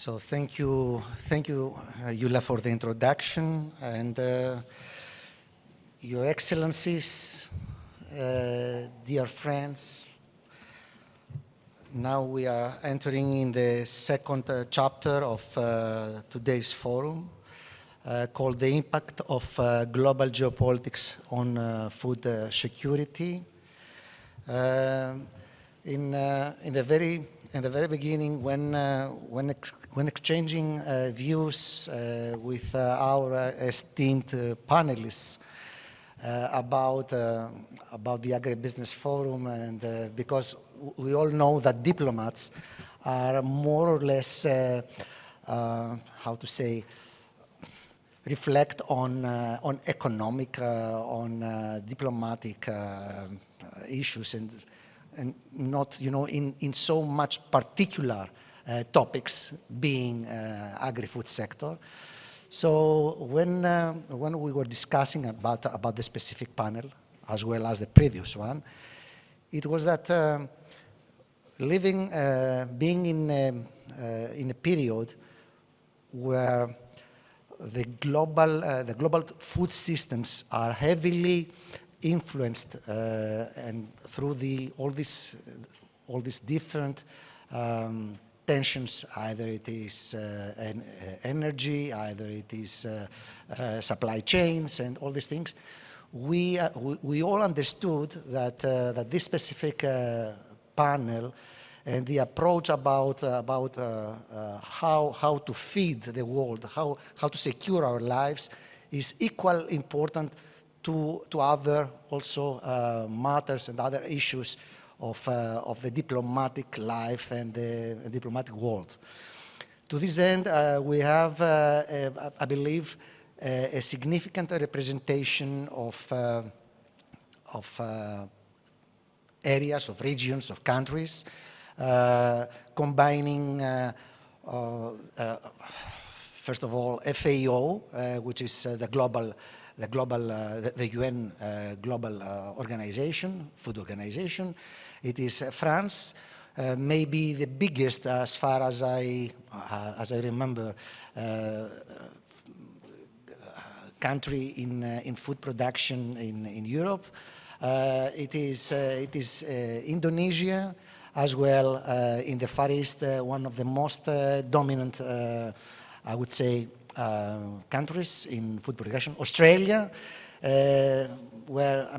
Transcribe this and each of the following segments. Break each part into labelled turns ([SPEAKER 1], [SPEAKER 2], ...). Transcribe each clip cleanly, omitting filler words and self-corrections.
[SPEAKER 1] So thank you, Yula, for the introduction, and Your Excellencies, dear friends. Now we are entering in the second chapter of today's forum, called "The Impact of Global Geopolitics on Food Security." In the very beginning, when exchanging views with our esteemed panelists about the Agribusiness Forum, and because we all know that diplomats are more or less, how to say, reflect on economic, on diplomatic issues, and not, in so much particular topics, being agri-food sector. So when we were discussing about the specific panel, as well as the previous one, it was that being in a period where the global food systems are heavily influenced and through all these different tensions, either it is energy, either it is supply chains, and all these things. We all understood that this specific panel and the approach about how to feed the world, how to secure our lives, is equal important to other also matters and other issues of the diplomatic life and the diplomatic world. To this end, we have, I believe, a significant representation of areas, of regions, of countries, combining, first of all, FAO, which is the UN global organization, food organization. It is France, maybe the biggest, as far as I remember, country in food production in Europe. It is Indonesia, as well, in the Far East, one of the most dominant, I would say, countries in food production. Australia, where,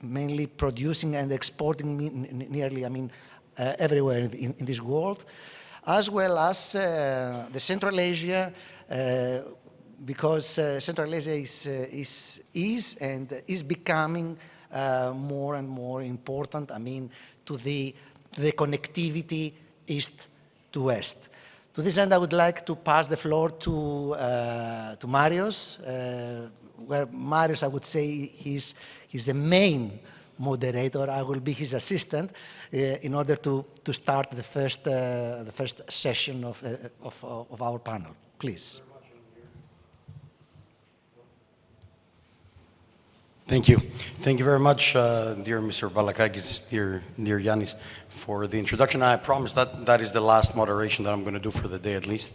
[SPEAKER 1] mainly producing and exporting nearly, everywhere in this world, as well as the Central Asia, because Central Asia is becoming more and more important, to the connectivity east to west. To this end, I would like to pass the floor to Marius, where Marius, I would say, he's the main moderator. I will be his assistant in order to start the first session of our panel. Please.
[SPEAKER 2] Thank you. Thank you very much, dear Mr. Balakakis, dear Yanis, for the introduction. I promise that is the last moderation that I'm going to do for the day, at least.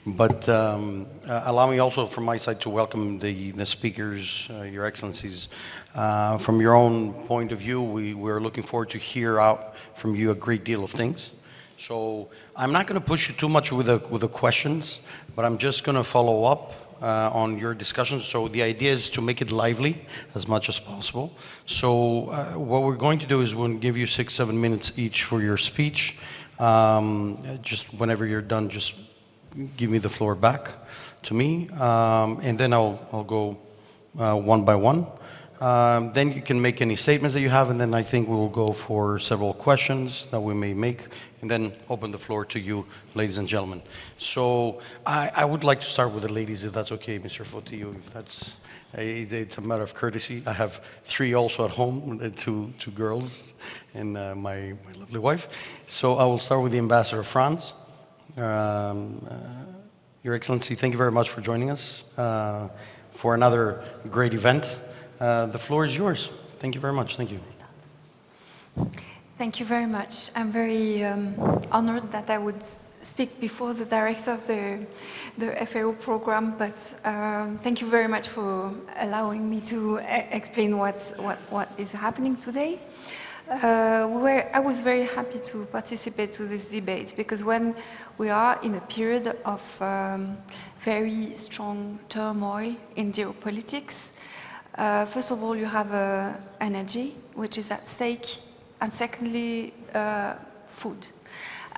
[SPEAKER 2] But allow me also from my side to welcome the speakers, Your Excellencies. From your own point of view, we're looking forward to hear out from you a great deal of things. So I'm not going to push you too much with the questions, but I'm just going to follow up on your discussions. So the idea is to make it lively as much as possible. So what we're going to do is we'll give you 6-7 minutes each for your speech. Just whenever you're done, just give me the floor back to me, and then I'll go one by one. Then you can make any statements that you have, and then I think we will go for several questions that we may make, and then open the floor to you, ladies and gentlemen. So I would like to start with the ladies, if that's okay, Mr. Fotiou, if that's, it's a matter of courtesy. I have 3 also at home, 2 girls, and my lovely wife. So I will start with the Ambassador of France. Your Excellency, thank you very much for joining us for another great event. The floor is yours. Thank you very much. Thank you.
[SPEAKER 3] Thank you very much. I'm very honored that I would speak before the director of the FAO program, but thank you very much for allowing me to explain what is happening today. I was very happy to participate to this debate because when we are in a period of very strong turmoil in geopolitics, first of all, you have energy, which is at stake, and secondly, food.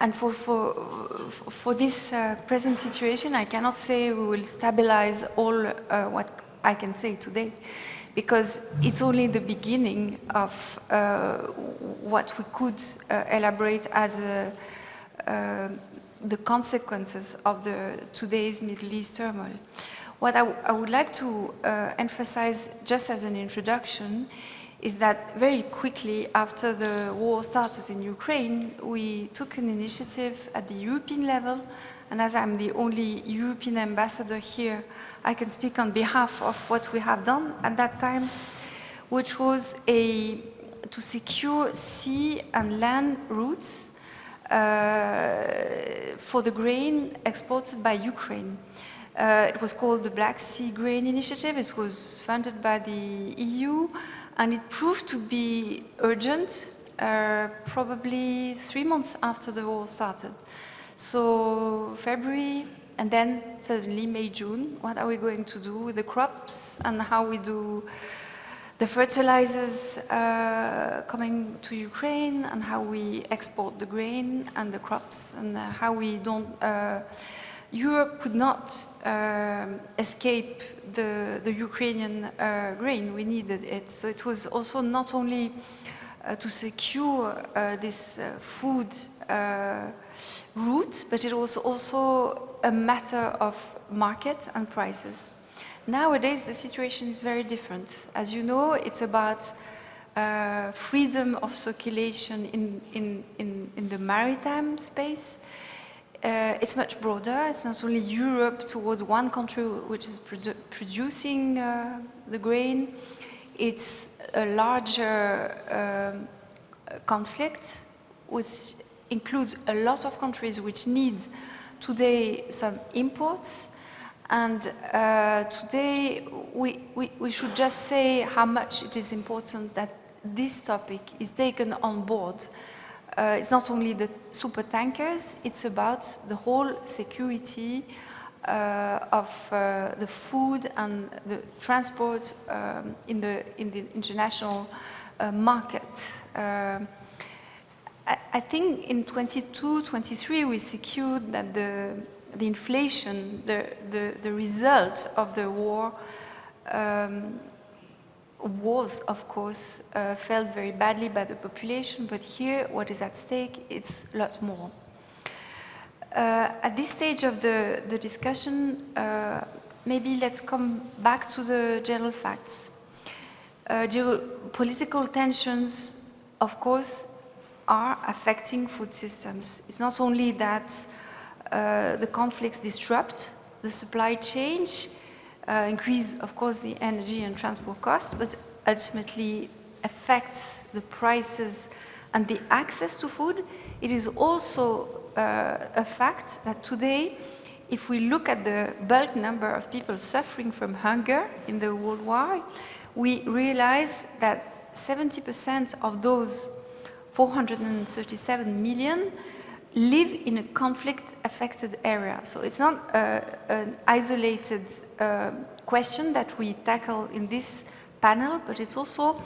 [SPEAKER 3] And for this present situation, I cannot say we will stabilize all what I can say today, because it's only the beginning of what we could elaborate as the consequences of today's Middle East turmoil. What I would like to emphasize just as an introduction is that very quickly after the war started in Ukraine, we took an initiative at the European level, and as I'm the only European ambassador here, I can speak on behalf of what we have done at that time, which was to secure sea and land routes for the grain exported by Ukraine. It was called the Black Sea Grain Initiative. It was funded by the EU, and it proved to be urgent, probably 3 months after the war started. So February, and then suddenly May, June, what are we going to do with the crops and how we do the fertilizers coming to Ukraine and how we export the grain and the crops and how we don't... Europe could not escape the Ukrainian grain. We needed it. So it was also not only to secure this food route, but it was also a matter of market and prices. Nowadays, the situation is very different. As you know, it's about freedom of circulation in the maritime space. It's much broader. It's not only Europe towards one country which is producing the grain. It's a larger conflict which includes a lot of countries which need today some imports. And today we should just say how much it is important that this topic is taken on board. It's not only the super tankers, it's about the whole security of the food and the transport in the international market. I think in 22-23 we secured that the inflation, the result of the war was, of course, felt very badly by the population, but here what is at stake is a lot more. At this stage of the discussion, maybe let's come back to the general facts. Geopolitical tensions, of course, are affecting food systems. It's not only that the conflicts disrupt the supply chain, increase, of course, the energy and transport costs, but ultimately affects the prices and the access to food. It is also a fact that today, if we look at the bulk number of people suffering from hunger in the world war, we realize that 70% of those 437 million live in a conflict-affected area. So it's not an isolated question that we tackle in this panel, but it's also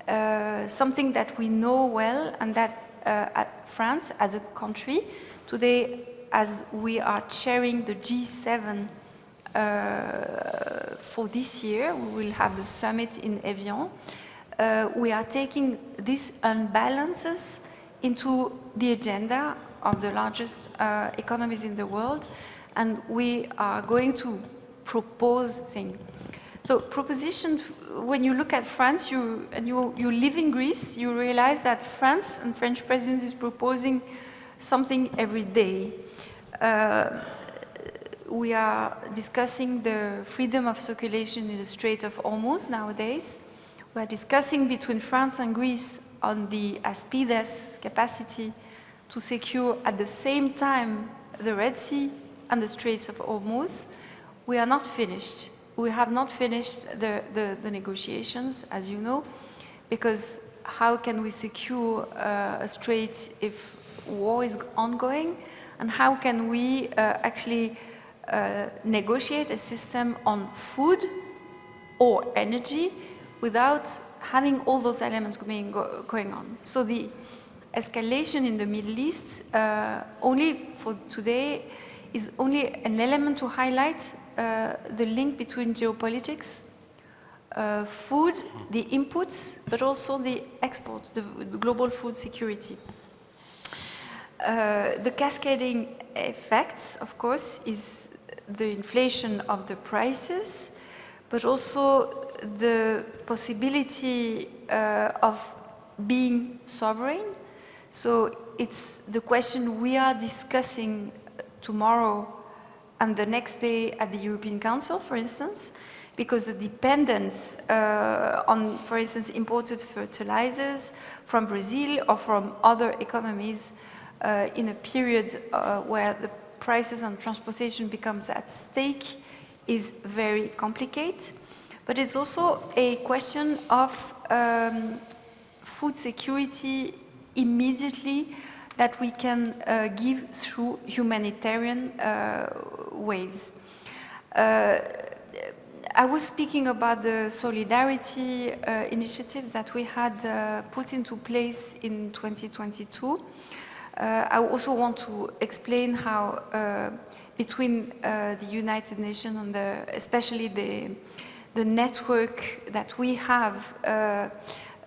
[SPEAKER 3] something that we know well, and that at France as a country, today as we are chairing the G7 for this year, we will have the summit in Evian, we are taking these unbalances into the agenda of the largest economies in the world, and we are going to propose things. So propositions, when you look at France, you live in Greece, you realize that France and French president is proposing something every day. We are discussing the freedom of circulation in the Strait of Hormuz nowadays. We are discussing between France and Greece on the Aspides capacity to secure at the same time the Red Sea and the Straits of Hormuz, we are not finished. We have not finished the negotiations, as you know, because how can we secure a strait if war is ongoing? And how can we actually negotiate a system on food or energy without having all those elements going on? So the escalation in the Middle East, only for today, is only an element to highlight the link between geopolitics, food, the inputs, but also the export, the global food security. The cascading effects, of course, is the inflation of the prices, but also the possibility of being sovereign. So it's the question we are discussing tomorrow and the next day at the European Council, for instance, because the dependence on, for instance, imported fertilizers from Brazil or from other economies in a period where the prices on transportation becomes at stake is very complicated. But it's also a question of food security immediately that we can give through humanitarian waves. I was speaking about the solidarity initiatives that we had put into place in 2022. I also want to explain how between the United Nations and especially the network that we have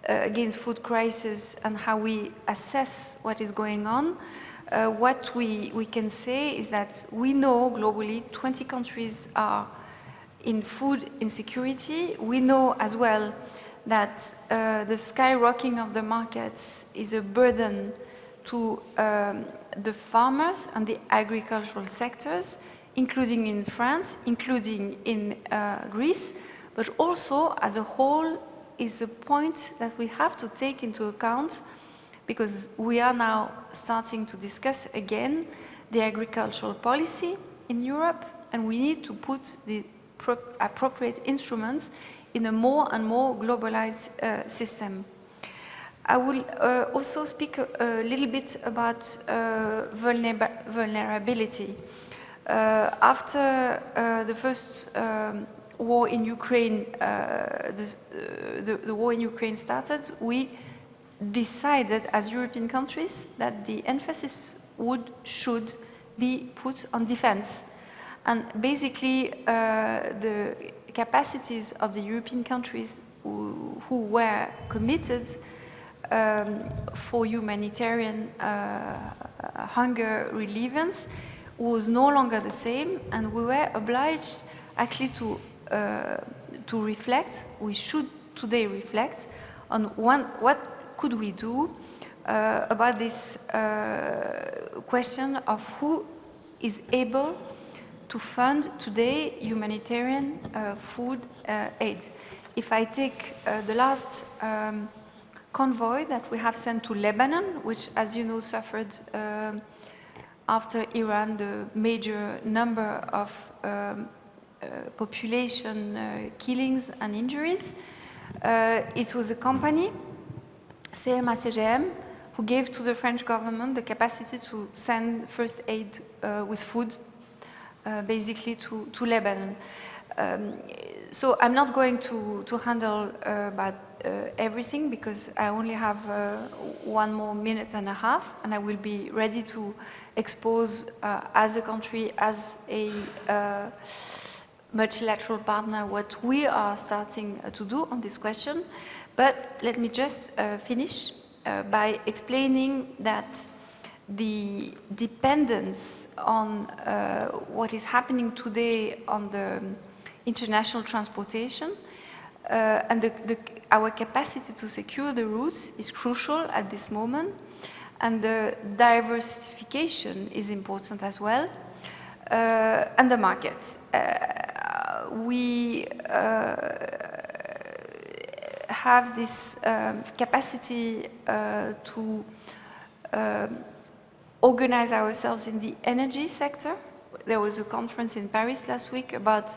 [SPEAKER 3] against food crisis and how we assess what is going on, what we can say is that we know globally 20 countries are in food insecurity. We know as well that the skyrocketing of the markets is a burden to the farmers and the agricultural sectors, including in France, including in Greece, but also as a whole is a point that we have to take into account, because we are now starting to discuss again the agricultural policy in Europe, and we need to put the appropriate instruments in a more and more globalized system. I will also speak a little bit about vulnerability. After the first war in Ukraine, the war in Ukraine started, we decided as European countries that the emphasis should be put on defense. And basically the capacities of the European countries who were committed for humanitarian hunger relievance was no longer the same, and we were obliged actually to reflect. We should today reflect on what could we do about this question of who is able to fund today humanitarian food aid. If I take the last convoy that we have sent to Lebanon, which, as you know, suffered after Iran the major number of population killings and injuries. It was a company, CMA-CGM, who gave to the French government the capacity to send first aid with food, basically to Lebanon. So I'm not going to handle about everything, because I only have 1 more minute and a half, and I will be ready to expose as a country, as a multilateral partner, what we are starting to do on this question. But let me just finish by explaining that the dependence on what is happening today on the international transportation and our capacity to secure the routes is crucial at this moment, and the diversification is important as well, and the market. We have this capacity to organize ourselves in the energy sector. There was a conference in Paris last week about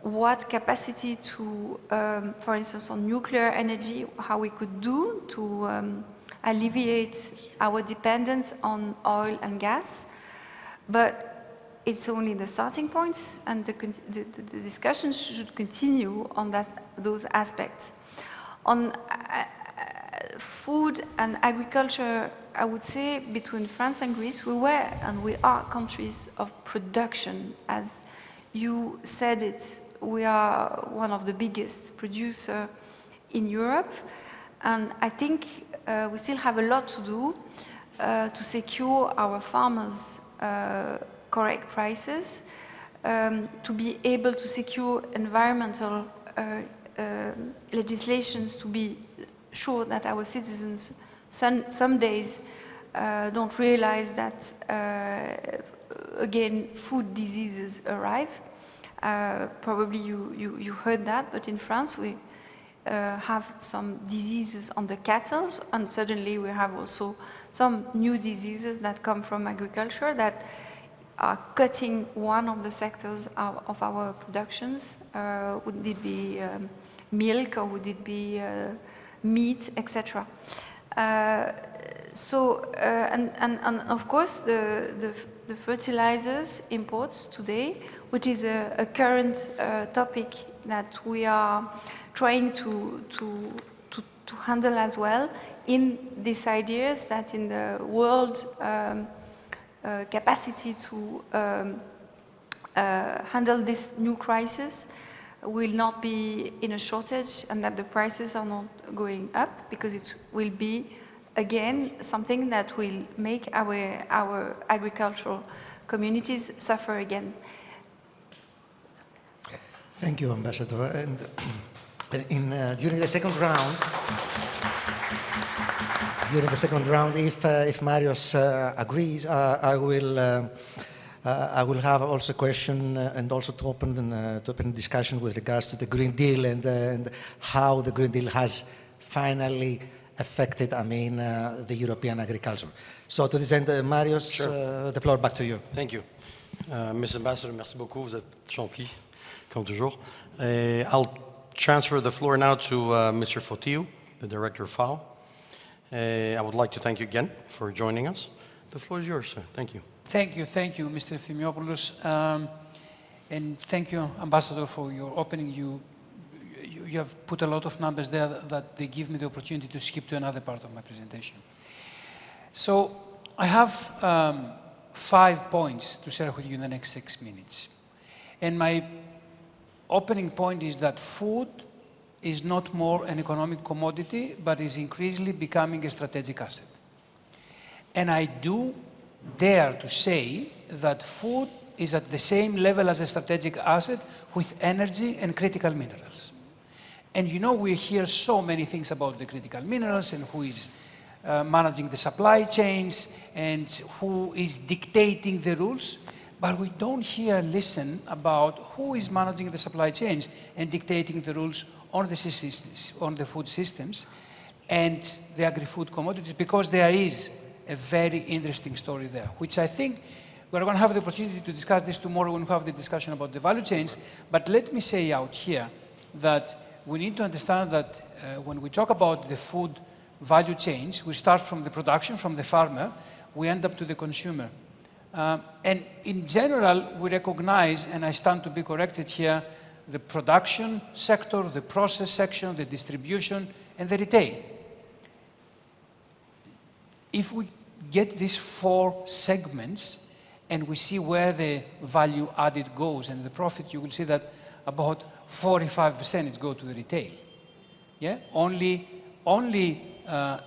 [SPEAKER 3] what capacity to, for instance, on nuclear energy, how we could do to alleviate our dependence on oil and gas. But it's only the starting points, and the discussions should continue on those aspects. On food and agriculture, I would say between France and Greece, we were and we are countries of production. As you said it, we are one of the biggest producers in Europe, and I think we still have a lot to do to secure our farmers correct prices, to be able to secure environmental legislations, to be sure that our citizens some days don't realize that again food diseases arrive. Probably you heard that, but in France we have some diseases on the cattle, and suddenly we have also some new diseases that come from agriculture that are cutting one of the sectors of our productions. Would it be milk, or would it be meat, etc. And of course the fertilizers imports today, which is a current topic that we are trying to handle as well, in these ideas that in the world capacity to handle this new crisis will not be in a shortage, and that the prices are not going up, because it will be again something that will make our agricultural communities suffer again.
[SPEAKER 1] Thank you, Ambassador. And during the second round, if Marios agrees, I will have also a question and also to open discussion with regards to the Green Deal and how the Green Deal has finally affected, the European agriculture. So to this end, Marios, sure. The floor back to you.
[SPEAKER 2] Thank you. Ms. Ambassador, merci beaucoup. Vous êtes gentil, comme toujours. I'll transfer the floor now to Mr. Fotiou, the Director of FAO. I would like to thank you again for joining us. The floor is yours, sir. Thank you.
[SPEAKER 4] Thank you, Mr. Thimiopoulos, and thank you, Ambassador, for your opening. You have put a lot of numbers there that they give me the opportunity to skip to another part of my presentation. So I have 5 points to share with you in the next 6 minutes. And my opening point is that food is not more an economic commodity, but is increasingly becoming a strategic asset. And I do dare to say that food is at the same level as a strategic asset with energy and critical minerals. And you know, we hear so many things about the critical minerals and who is managing the supply chains and who is dictating the rules, but we don't listen about who is managing the supply chains and dictating the rules on the systems, on the food systems and the agri-food commodities, because there is a very interesting story there, which I think we're going to have the opportunity to discuss this tomorrow when we have the discussion about the value chains. But let me say out here that we need to understand that when we talk about the food value chains, we start from the production, from the farmer, we end up to the consumer. And in general, we recognize, and I stand to be corrected here, the production sector, the process section, the distribution, and the retail. If we get these 4 segments and we see where the value added goes and the profit, you will see that about 45% is go to the retail. Yeah? Only a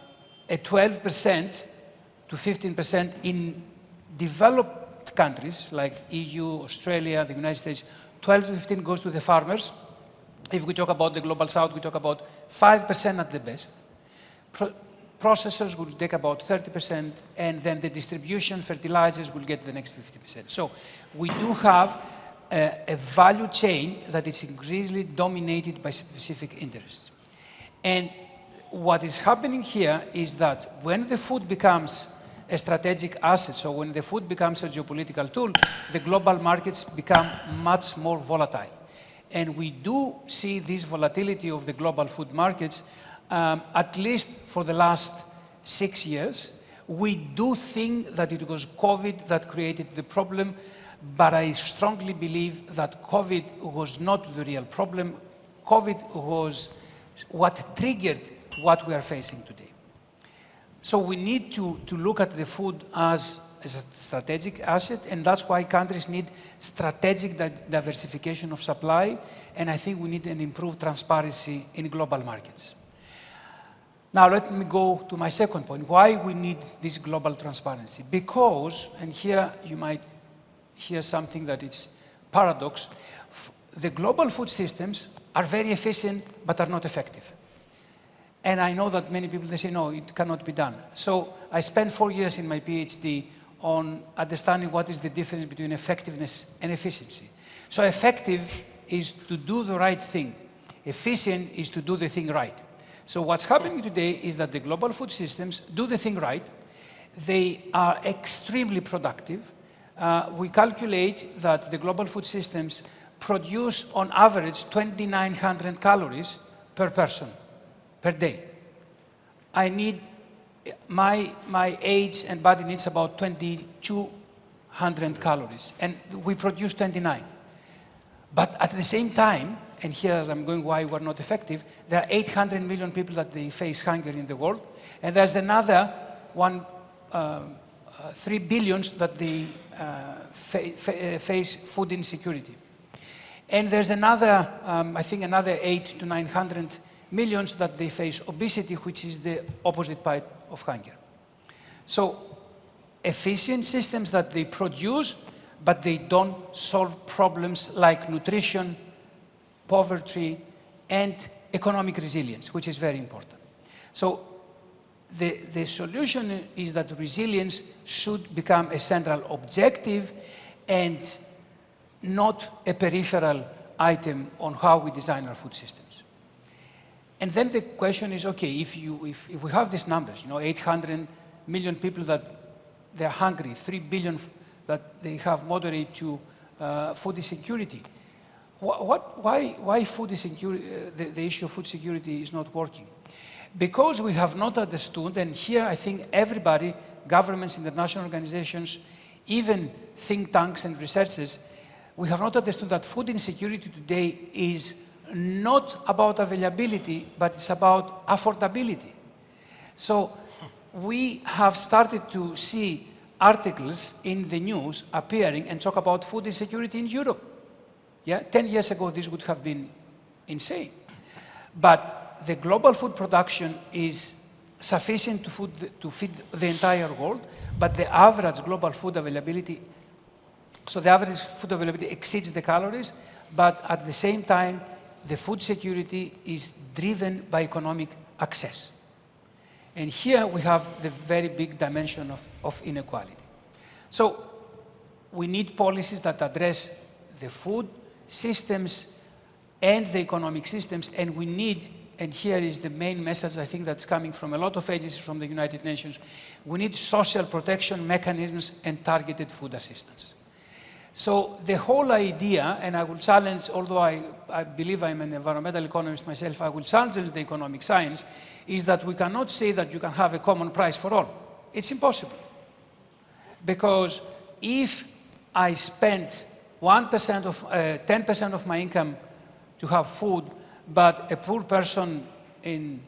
[SPEAKER 4] 12% to 15% in developed countries like EU, Australia, the United States, 12 to 15 goes to the farmers. If we talk about the Global South, we talk about 5% at the best. Processors will take about 30%, and then the distribution, fertilizers will get the next 50%. So we do have a value chain that is increasingly dominated by specific interests. And what is happening here is that when the food becomes a strategic asset. So when the food becomes a geopolitical tool, the global markets become much more volatile. And we do see this volatility of the global food markets, at least for the last 6 years. We do think that it was COVID that created the problem, but I strongly believe that COVID was not the real problem. COVID was what triggered what we are facing today. So we need to look at the food as a strategic asset, and that's why countries need strategic diversification of supply, and I think we need an improved transparency in global markets. Now let me go to my second point, why we need this global transparency. Because, and here you might hear something that is paradox, the global food systems are very efficient but are not effective. And I know that many people, they say, no, it cannot be done. So I spent 4 years in my PhD on understanding what is the difference between effectiveness and efficiency. So effective is to do the right thing. Efficient is to do the thing right. So what's happening today is that the global food systems do the thing right. They are extremely productive. We calculate that the global food systems produce on average 2,900 calories per person per day. I need, my age and body needs about 2,200 calories, and we produce 29. But at the same time, and here as I'm going why we're not effective, there are 800 million people that they face hunger in the world, and there's another 3 billion that they face food insecurity. And there's another, I think another 800 to 900 millions that they face obesity, which is the opposite part of hunger. So efficient systems that they produce, but they don't solve problems like nutrition, poverty, and economic resilience, which is very important. So the solution is that resilience should become a central objective and not a peripheral item on how we design our food systems. And then the question is, okay, if we have these numbers, 800 million people that they're hungry, 3 billion that they have moderate to food insecurity, why food insecurity, the issue of food security is not working? Because we have not understood, and here I think everybody, governments, international organizations, even think tanks and researchers, we have not understood that food insecurity today is not about availability, but it's about affordability. So we have started to see articles in the news appearing and talk about food insecurity in Europe. Yeah, 10 years ago this would have been insane. But the global food production is sufficient to feed the entire world, but the average global food availability, so the average food availability exceeds the calories, but at the same time, the food security is driven by economic access. And here we have the very big dimension of inequality. So we need policies that address the food systems and the economic systems, and we need, and here is the main message I think that's coming from a lot of agencies from the United Nations, we need social protection mechanisms and targeted food assistance. So the whole idea, and I will challenge, although I believe I'm an environmental economist myself, I will challenge the economic science, is that we cannot say that you can have a common price for all. It's impossible. Because if I spend 1% of, 10% of my income to have food, but a poor person in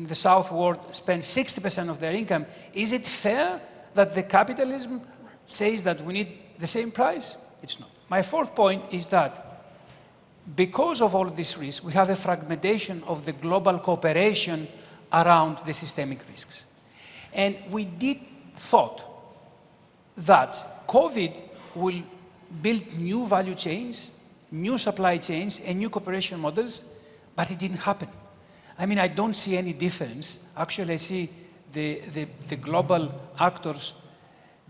[SPEAKER 4] the South world spends 60% of their income, is it fair that the capitalism says that we need the same price? It's not. My fourth point is that because of all these risks, we have a fragmentation of the global cooperation around the systemic risks. And we did thought that COVID will build new value chains, new supply chains, and new cooperation models, but it didn't happen. I mean, I don't see any difference. Actually, I see the global actors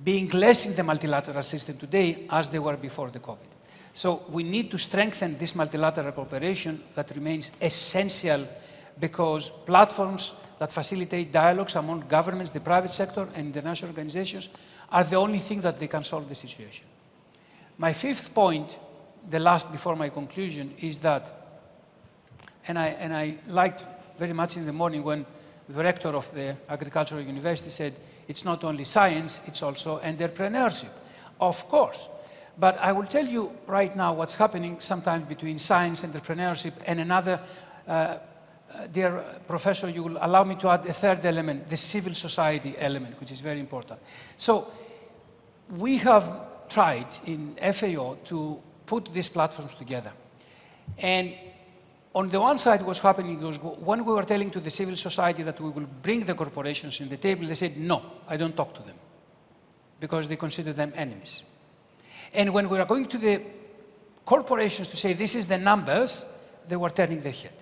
[SPEAKER 4] being less in the multilateral system today as they were before the COVID. So we need to strengthen this multilateral cooperation that remains essential, because platforms that facilitate dialogues among governments, the private sector, and international organizations are the only thing that they can solve the situation. My fifth point, the last before my conclusion, is that, and I liked very much in the morning when the rector of the agricultural university said, it's not only science, it's also entrepreneurship. Of course. But I will tell you right now what's happening sometimes between science, entrepreneurship, and another, dear professor, you will allow me to add a third element, the civil society element, which is very important. So we have tried in FAO to put these platforms together. And on the one side, what's happening was when we were telling to the civil society that we will bring the corporations in the table, they said, no, I don't talk to them, because they consider them enemies. And when we are going to the corporations to say, this is the numbers, they were turning their head.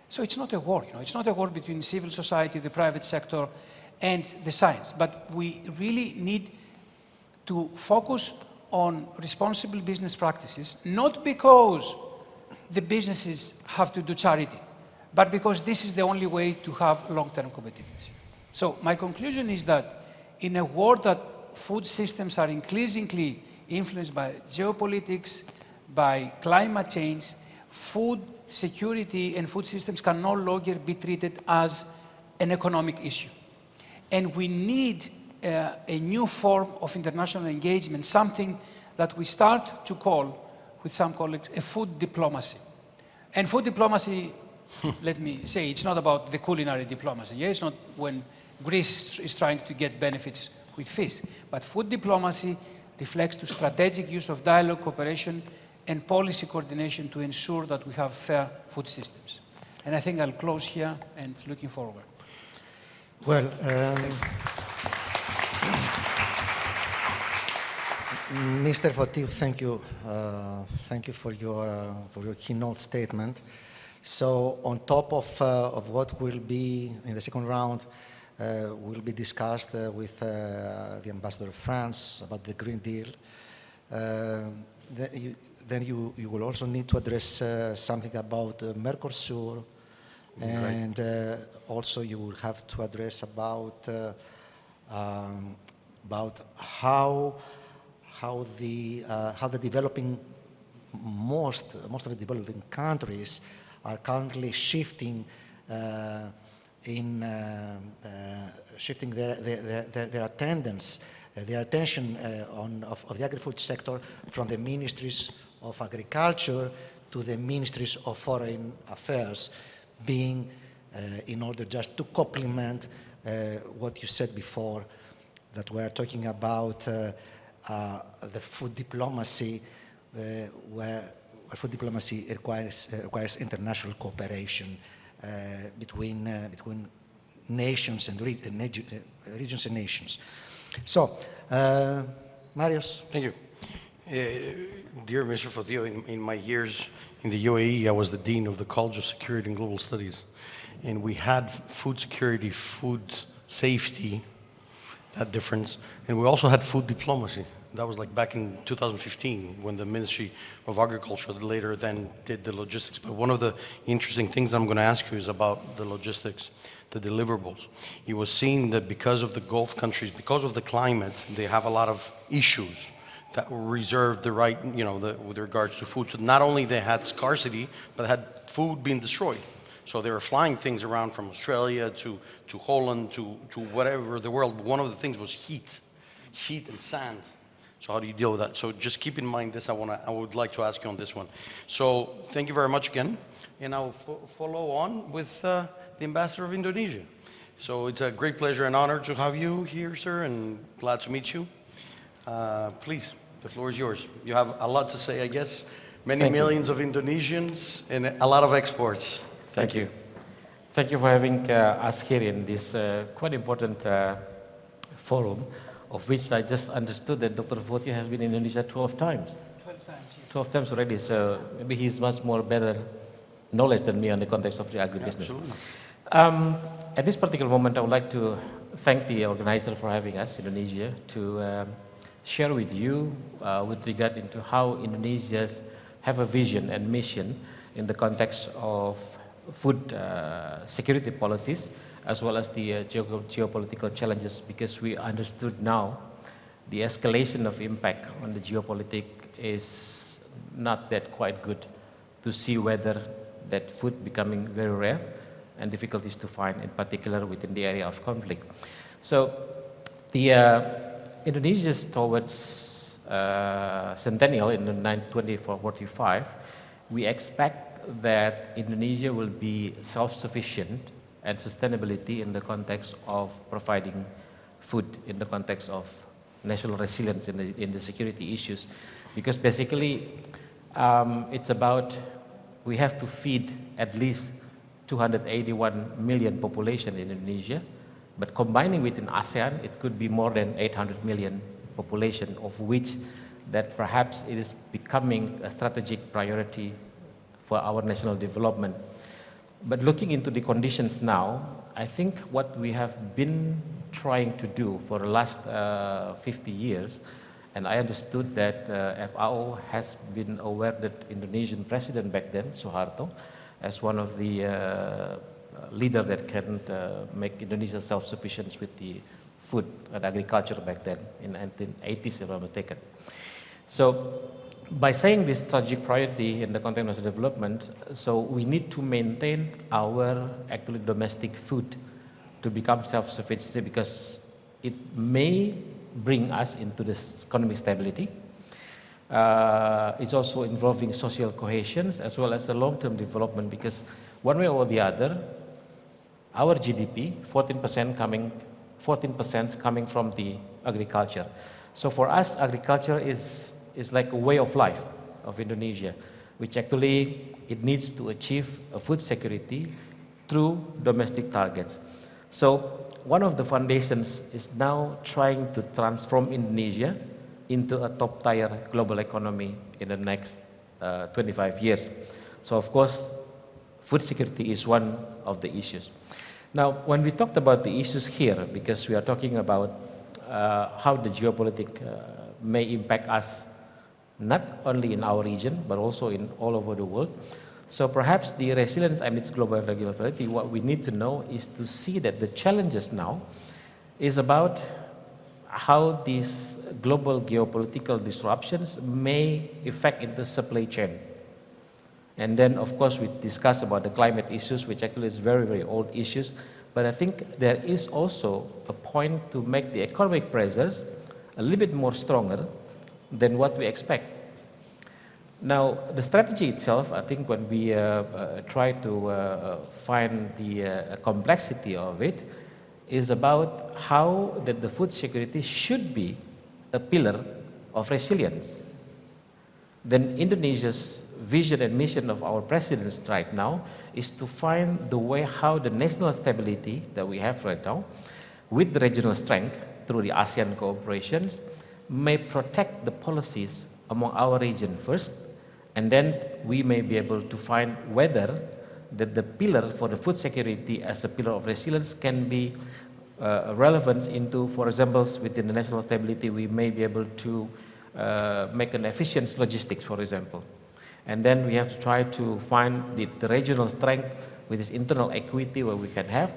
[SPEAKER 4] So it's not a war, it's not a war between civil society, the private sector, and the science. But we really need to focus on responsible business practices, not because the businesses have to do charity, but because this is the only way to have long-term competitiveness. So my conclusion is that in a world that food systems are increasingly influenced by geopolitics, by climate change, food security and food systems can no longer be treated as an economic issue. And we need a new form of international engagement, something that we start to call, with some colleagues, a food diplomacy. And food diplomacy, let me say, it's not about the culinary diplomacy. Yeah? It's not when Greece is trying to get benefits with fish. But food diplomacy reflects to strategic use of dialogue, cooperation, and policy coordination to ensure that we have fair food systems. And I think I'll close here and looking forward.
[SPEAKER 1] Well, Mr. Fotiou, thank you. Thank you for your keynote statement. So, on top of what will be in the second round, will be discussed with the Ambassador of France about the Green Deal. Then you will also need to address something about Mercosur, and also you will have to address about how the developing most of the developing countries are currently shifting shifting their attention of the agri-food sector from the ministries of agriculture to the ministries of foreign affairs, being in order just to complement what you said before, that we are talking about the food diplomacy, where food diplomacy requires international cooperation between nations and regions and nations. So, Marius.
[SPEAKER 2] Thank you. Dear Mr. Fotiou, in my years in the UAE, I was the Dean of the College of Security and Global Studies. And we had food security, food safety, that difference. And we also had food diplomacy. That was like back in 2015 when the Ministry of Agriculture later then did the logistics. But one of the interesting things that I'm going to ask you is about the logistics, the deliverables. It was seen that because of the Gulf countries, because of the climate, they have a lot of issues that were reserved the right, with regards to food. So not only they had scarcity, but had food being destroyed. So they were flying things around from Australia to Holland to whatever the world. One of the things was heat and sand. So how do you deal with that? So just keep in mind this. I would like to ask you on this one. So thank you very much again, and I'll follow on with the Ambassador of Indonesia. So it's a great pleasure and honor to have you here, sir, and glad to meet you. Please, the floor is yours. You have a lot to say, I guess. Many millions of Indonesians and a lot of exports.
[SPEAKER 5] Thank you. Thank you for having us here in this quite important forum, of which I just understood that Dr. Fotiou has been in Indonesia 12 times.
[SPEAKER 4] 12 times, yes.
[SPEAKER 5] 12 times already, so maybe he's much more better knowledge than me on the context of the agribusiness. At this particular moment, I would like to thank the organizer for having us, Indonesia, to share with you with regard into how Indonesians have a vision and mission in the context of food security policies, as well as the geopolitical challenges, because we understood now the escalation of impact on the geopolitics is not that quite good, to see whether that food becoming very rare and difficulties to find, in particular within the area of conflict. So the Indonesia's towards centennial in the 2045, we expect that Indonesia will be self-sufficient and sustainability in the context of providing food, in the context of national resilience in the security issues, because basically it's about, we have to feed at least 281 million population in Indonesia, but combining within ASEAN, it could be more than 800 million population, of which that perhaps it is becoming a strategic priority for our national development. But looking into the conditions now, I think what we have been trying to do for the last 50 years, and I understood that FAO has been aware that Indonesian president back then, Suharto, as one of the leader that can make Indonesia self-sufficient with the food and agriculture back then in 1980s, if I'm mistaken. So by saying this strategic priority in the context of national development, so we need to maintain our actually domestic food to become self-sufficiency, because it may bring us into this economic stability. It's also involving social cohesion as well as the long-term development, because one way or the other, our GDP, 14% coming from the agriculture. So for us, agriculture is like a way of life of Indonesia, which actually it needs to achieve a food security through domestic targets. So one of the foundations is now trying to transform Indonesia into a top-tier global economy in the next 25 years. So of course, food security is one of the issues. Now, when we talked about the issues here, because we are talking about how the geopolitics may impact us, not only in our region, but also in all over the world. So perhaps the resilience amidst global regularity, what we need to know is to see that the challenges now is about how these global geopolitical disruptions may affect in the supply chain. And then, of course, we discussed about the climate issues, which actually is very, very old issues. But I think there is also a point to make the economic pressures a little bit more stronger than what we expect. Now, the strategy itself, I think when we try to find the complexity of it, is about how that the food security should be a pillar of resilience. Then Indonesia's vision and mission of our presidents right now is to find the way how the national stability that we have right now, with the regional strength through the ASEAN cooperations, may protect the policies among our region first, and then we may be able to find whether that the pillar for the food security as a pillar of resilience can be relevant into, for example, within the national stability, we may be able to make an efficient logistics, for example. And then we have to try to find the regional strength with this internal equity where we can have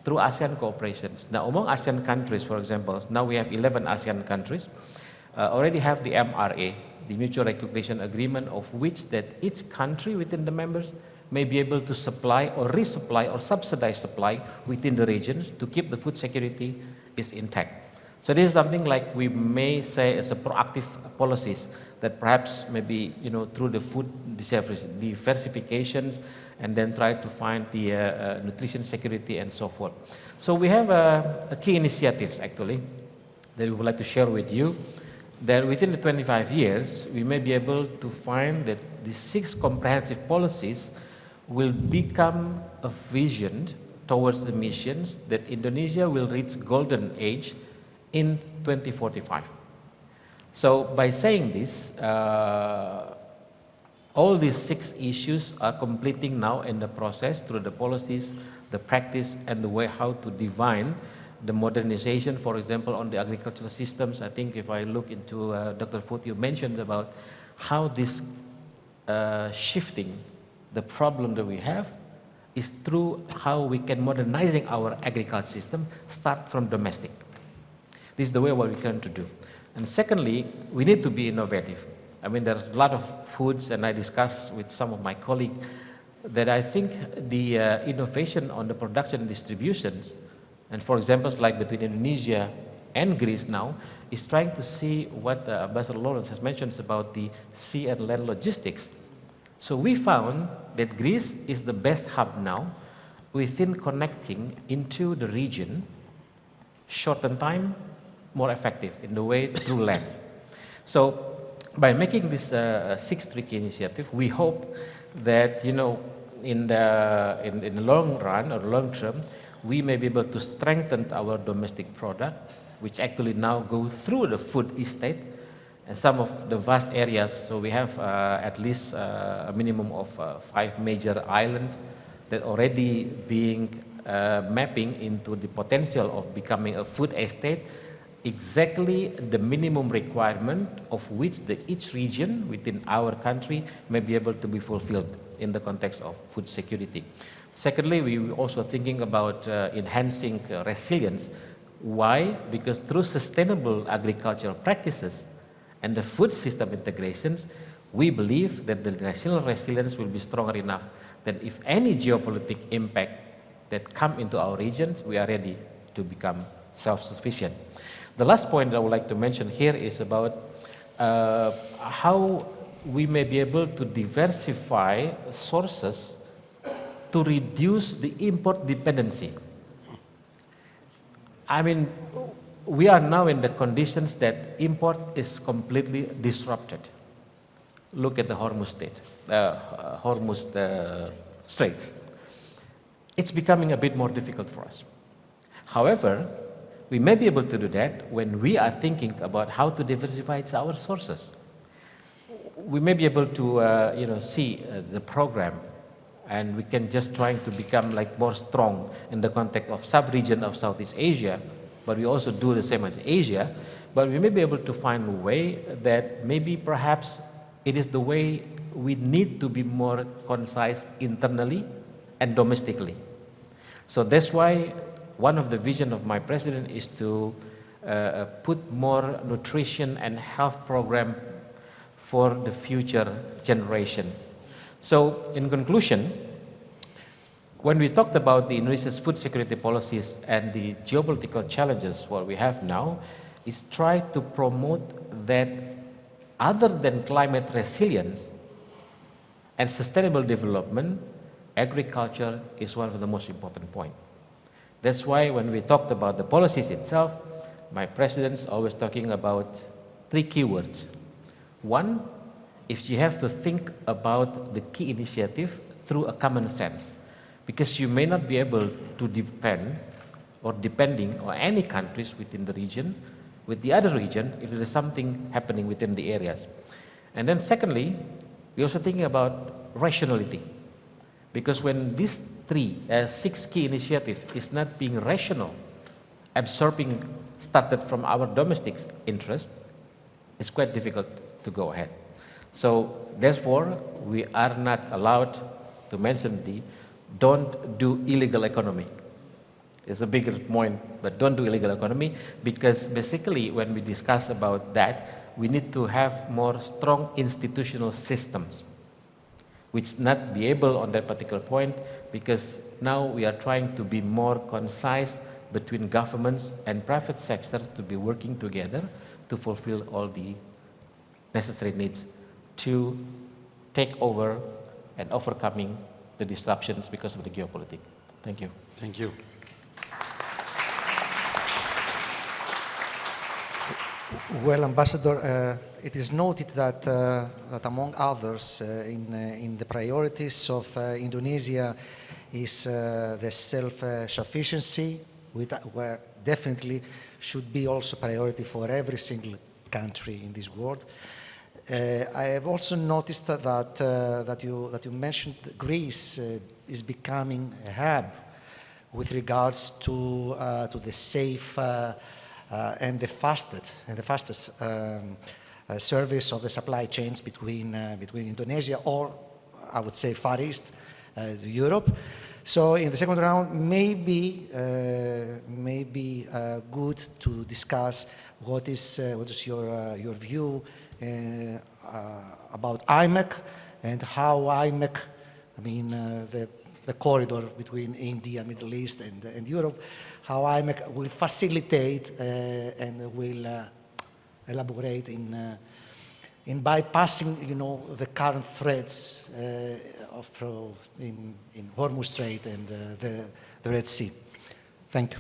[SPEAKER 5] through ASEAN cooperations. Now, among ASEAN countries, for example, now we have 11 ASEAN countries, already have the MRA, the Mutual Recognition Agreement, of which that each country within the members may be able to supply or resupply or subsidize supply within the regions to keep the food security is intact. So this is something like we may say as a proactive policies that perhaps maybe, you know, through the food diversifications and then try to find the nutrition security and so forth. So we have a key initiatives actually that we would like to share with you, that within the 25 years we may be able to find that the 6 comprehensive policies will become a vision towards the missions that Indonesia will reach golden age in 2045. So by saying this, all these 6 issues are completing now in the process through the policies, the practice, and the way how to define the modernization, for example, on the agricultural systems. I think if I look into Dr. Fotiou mentioned about how this shifting the problem that we have is through how we can modernizing our agriculture system, start from domestic. This is the way what we can to do. And secondly, we need to be innovative. I mean, there's a lot of foods, and I discussed with some of my colleagues that I think the innovation on the production and distributions, and for example, like between Indonesia and Greece now, is trying to see what Ambassador Laurence has mentioned about the sea and land logistics. So we found that Greece is the best hub now within connecting into the region, shorten time, more effective in the way through land. So by making this 6-trick initiative, we hope that, you know, in the long run or long term, we may be able to strengthen our domestic product, which actually now go through the food estate and some of the vast areas. So we have at least a minimum of 5 major islands that already being mapping into the potential of becoming a food estate, exactly the minimum requirement of which each region within our country may be able to be fulfilled in the context of food security. Secondly, we were also thinking about enhancing resilience. Why? Because through sustainable agricultural practices and the food system integrations, we believe that the national resilience will be stronger enough that if any geopolitical impact that come into our regions, we are ready to become self-sufficient. The last point I would like to mention here is about how we may be able to diversify sources to reduce the import dependency. I mean, we are now in the conditions that import is completely disrupted. Look at the Hormuz Straits. It's becoming a bit more difficult for us. However, we may be able to do that when we are thinking about how to diversify our sources. We may be able to, see the program, and we can just trying to become like more strong in the context of sub-region of Southeast Asia, but we also do the same as Asia. But we may be able to find a way that maybe perhaps it is the way we need to be more concise internally and domestically. So that's why one of the vision of my president is to put more nutrition and health program for the future generation. So in conclusion, when we talked about the Indonesia's food security policies and the geopolitical challenges what we have now, is try to promote that other than climate resilience and sustainable development, agriculture is one of the most important points. That's why when we talked about the policies itself, my president's always talking about 3 keywords. One, if you have to think about the key initiative through a common sense, because you may not be able to depend or depending on any countries within the region with the other region if there is something happening within the areas. And then secondly, we're also thinking about rationality, because when these 6 key initiative is not being rational, absorbing started from our domestic interest, it's quite difficult to go ahead. So therefore, we are not allowed to mention the don't do illegal economy. It's a bigger point, but don't do illegal economy, because basically when we discuss about that, we need to have more strong institutional systems, which not be able on that particular point, because now we are trying to be more concise between governments and private sectors to be working together to fulfill all the necessary needs to take over and overcoming the disruptions because of the geopolitics. Thank you.
[SPEAKER 2] Thank you.
[SPEAKER 1] Well, Ambassador, it is noted that, among others, in the priorities of Indonesia is the self-sufficiency, where definitely should be also priority for every single country in this world. I have also noticed that you mentioned Greece is becoming a hub with regards to the safe and the fastest service of the supply chains between Indonesia or, I would say, Far East Europe. So in the second round, maybe good to discuss what is your view about IMEC and how IMEC, I mean the corridor between India, Middle East, and Europe, how IMEC will facilitate and will elaborate in bypassing, the current threats in Hormuz Strait and the Red Sea. Thank you.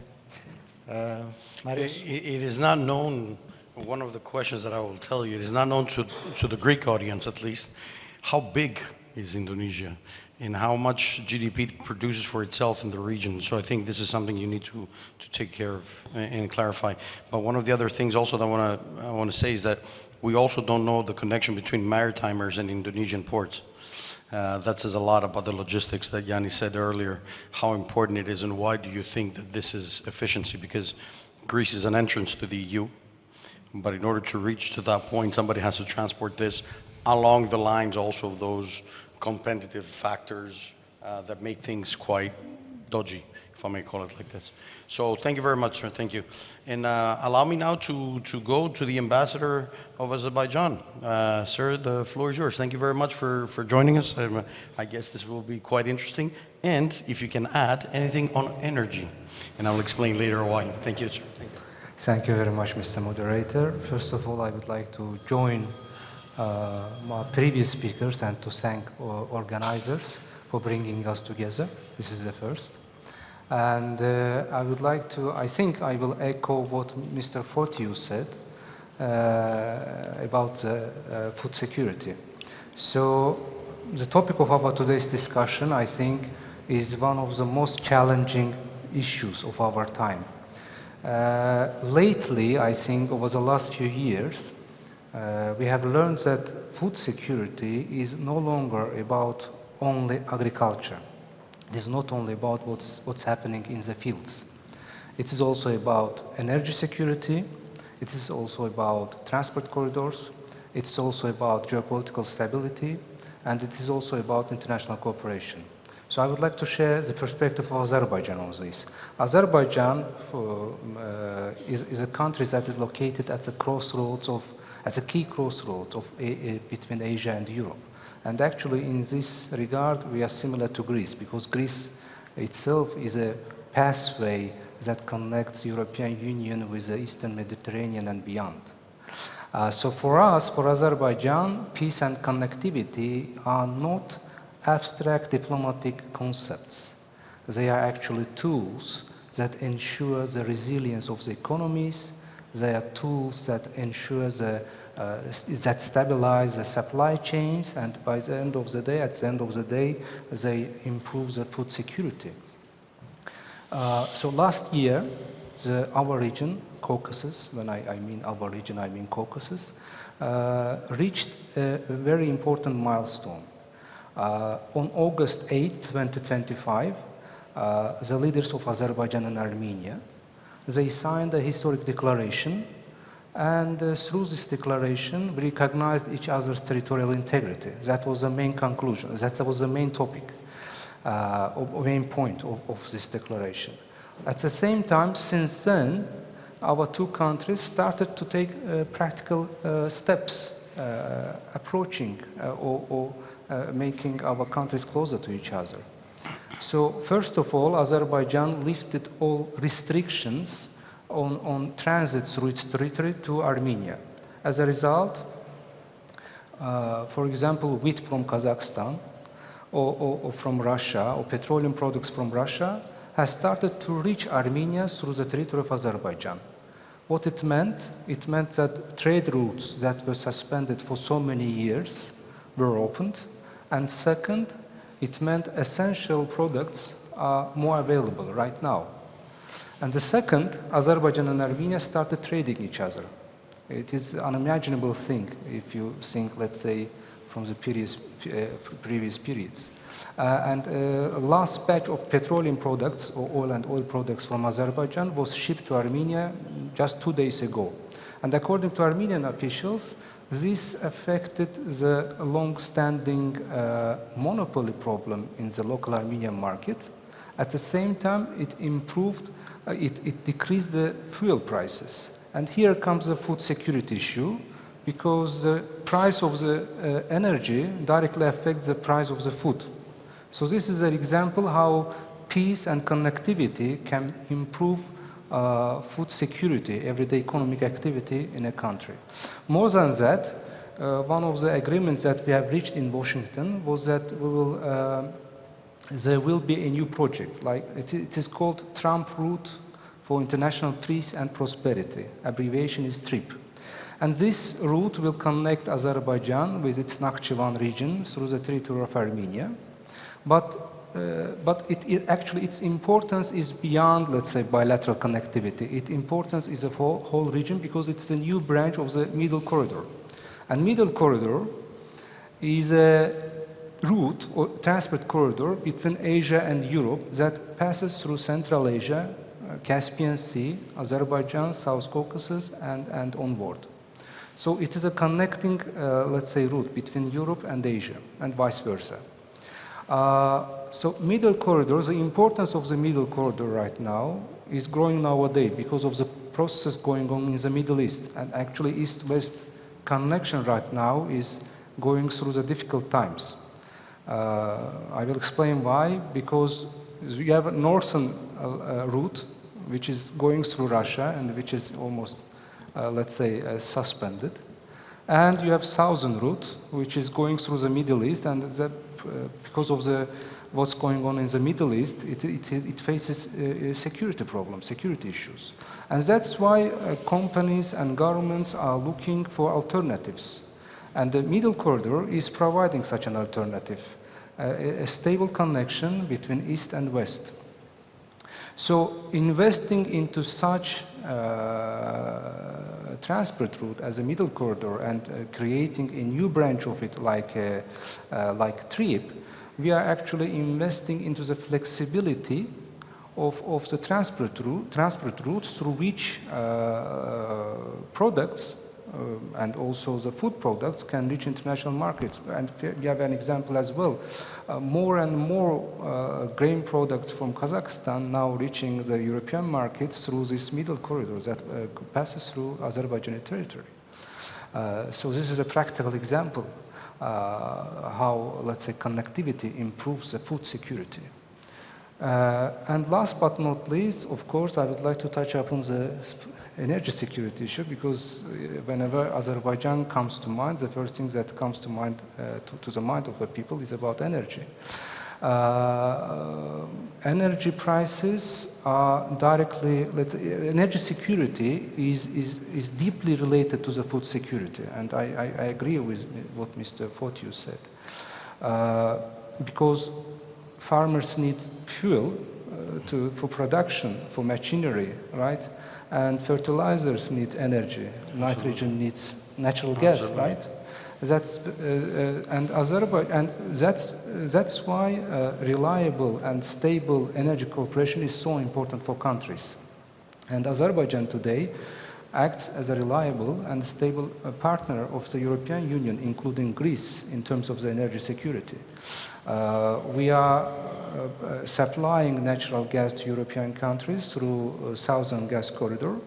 [SPEAKER 1] Marius?
[SPEAKER 2] It is not known, one of the questions that I will tell you, it is not known to the Greek audience at least, how big is Indonesia and how much GDP it produces for itself in the region. So I think this is something you need to take care of and clarify. But one of the other things also that I want to say is that we also don't know the connection between maritimers and Indonesian ports. That says a lot about the logistics that Yannis said earlier, how important it is, and why do you think that this is efficiency? Because Greece is an entrance to the EU, but in order to reach to that point, somebody has to transport this along the lines also of those competitive factors that make things quite dodgy, if I may call it like this. So thank you very much, sir. Thank you. And allow me now to go to the ambassador of Azerbaijan. Sir, the floor is yours. Thank you very much for joining us. I guess this will be quite interesting. And if you can add anything on energy, and I'll explain later why. Thank you, sir. Thank you.
[SPEAKER 6] Thank you very much, Mr. Moderator. First of all, I would like to join my previous speakers and to thank organizers for bringing us together. This is the first. And I would like to, I think I will echo what Mr. Fotiou said about food security. So the topic of our today's discussion, I think, is one of the most challenging issues of our time. Lately, I think over the last few years, we have learned that food security is no longer about only agriculture. It is not only about what's happening in the fields. It is also about energy security. It is also about transport corridors. It's also about geopolitical stability. And it is also about international cooperation. So I would like to share the perspective of Azerbaijan on this. Azerbaijan is a country that is located at the crossroads as a key crossroads between Asia and Europe. And actually, in this regard, we are similar to Greece, because Greece itself is a pathway that connects European Union with the Eastern Mediterranean and beyond. So for us, for Azerbaijan, peace and connectivity are not abstract diplomatic concepts. They are actually tools that ensure the resilience of the economies. They are tools that ensure that stabilize the supply chains, and by the end of the day, at the end of the day, they improve the food security. So last year, our region, Caucasus, when I mean our region, I mean Caucasus, reached a very important milestone. On August 8, 2025, the leaders of Azerbaijan and Armenia, they signed a historic declaration, and through this declaration, we recognized each other's territorial integrity. That was the main conclusion. That was the main topic, main point of this declaration. At the same time, since then, our two countries started to take practical steps approaching or making our countries closer to each other. So first of all, Azerbaijan lifted all restrictions on transit through its territory to Armenia. As a result, for example, wheat from Kazakhstan or from Russia, or petroleum products from Russia, has started to reach Armenia through the territory of Azerbaijan. What it meant that trade routes that were suspended for so many years were opened. And second, it meant essential products are more available right now. And the second, Azerbaijan and Armenia started trading each other. It is an unimaginable thing if you think, let's say, from the previous periods. Last batch of petroleum products, or oil and oil products from Azerbaijan, was shipped to Armenia just 2 days ago. And according to Armenian officials, this affected the long-standing monopoly problem in the local Armenian market. At the same time, it improved, it decreased the fuel prices. And here comes the food security issue, because the price of the energy directly affects the price of the food. So this is an example how peace and connectivity can improve food security, everyday economic activity in a country. More than that, one of the agreements that we have reached in Washington was that there will be a new project, like it is called Trump Route for International Peace and Prosperity. Abbreviation is TRIP. And this route will connect Azerbaijan with its Nakhchivan region through the territory of Armenia. But actually its importance is beyond, let's say, bilateral connectivity. Its importance is a whole region, because it's a new branch of the Middle Corridor. And Middle Corridor is a route or transport corridor between Asia and Europe that passes through Central Asia, Caspian Sea, Azerbaijan, South Caucasus, and onward. So it is a connecting, let's say, route between Europe and Asia, and vice versa. So Middle Corridor, the importance of the Middle Corridor right now is growing nowadays because of the processes going on in the Middle East. And actually East-West connection right now is going through the difficult times. I will explain why. Because you have a northern route which is going through Russia and which is almost, let's say, suspended. And you have southern route which is going through the Middle East, and because of what's going on in the Middle East, it faces security problems, security issues. And that's why companies and governments are looking for alternatives. And the Middle Corridor is providing such an alternative, a stable connection between East and West. So investing into such transport route as a Middle Corridor and creating a new branch of it like TRIP, we are actually investing into the flexibility of the transport routes through which products and also the food products can reach international markets. And we have an example as well. More and more grain products from Kazakhstan now reaching the European markets through this Middle Corridor that passes through Azerbaijani territory. So this is a practical example how, let's say, connectivity improves the food security. And last but not least, of course, I would like to touch upon the energy security issue, because whenever Azerbaijan comes to mind, the first thing that comes to mind, to the mind of the people is about energy. Energy prices are directly, let's say, energy security is deeply related to the food security, and I agree with what Mr. Fotiou said, because farmers need fuel for production, for machinery, right? And fertilizers need energy. Nitrogen needs natural gas, right? That's that's why reliable and stable energy cooperation is so important for countries. And Azerbaijan today acts as a reliable and stable partner of the European Union, including Greece, in terms of the energy security. We are supplying natural gas to European countries through Southern Gas Corridor,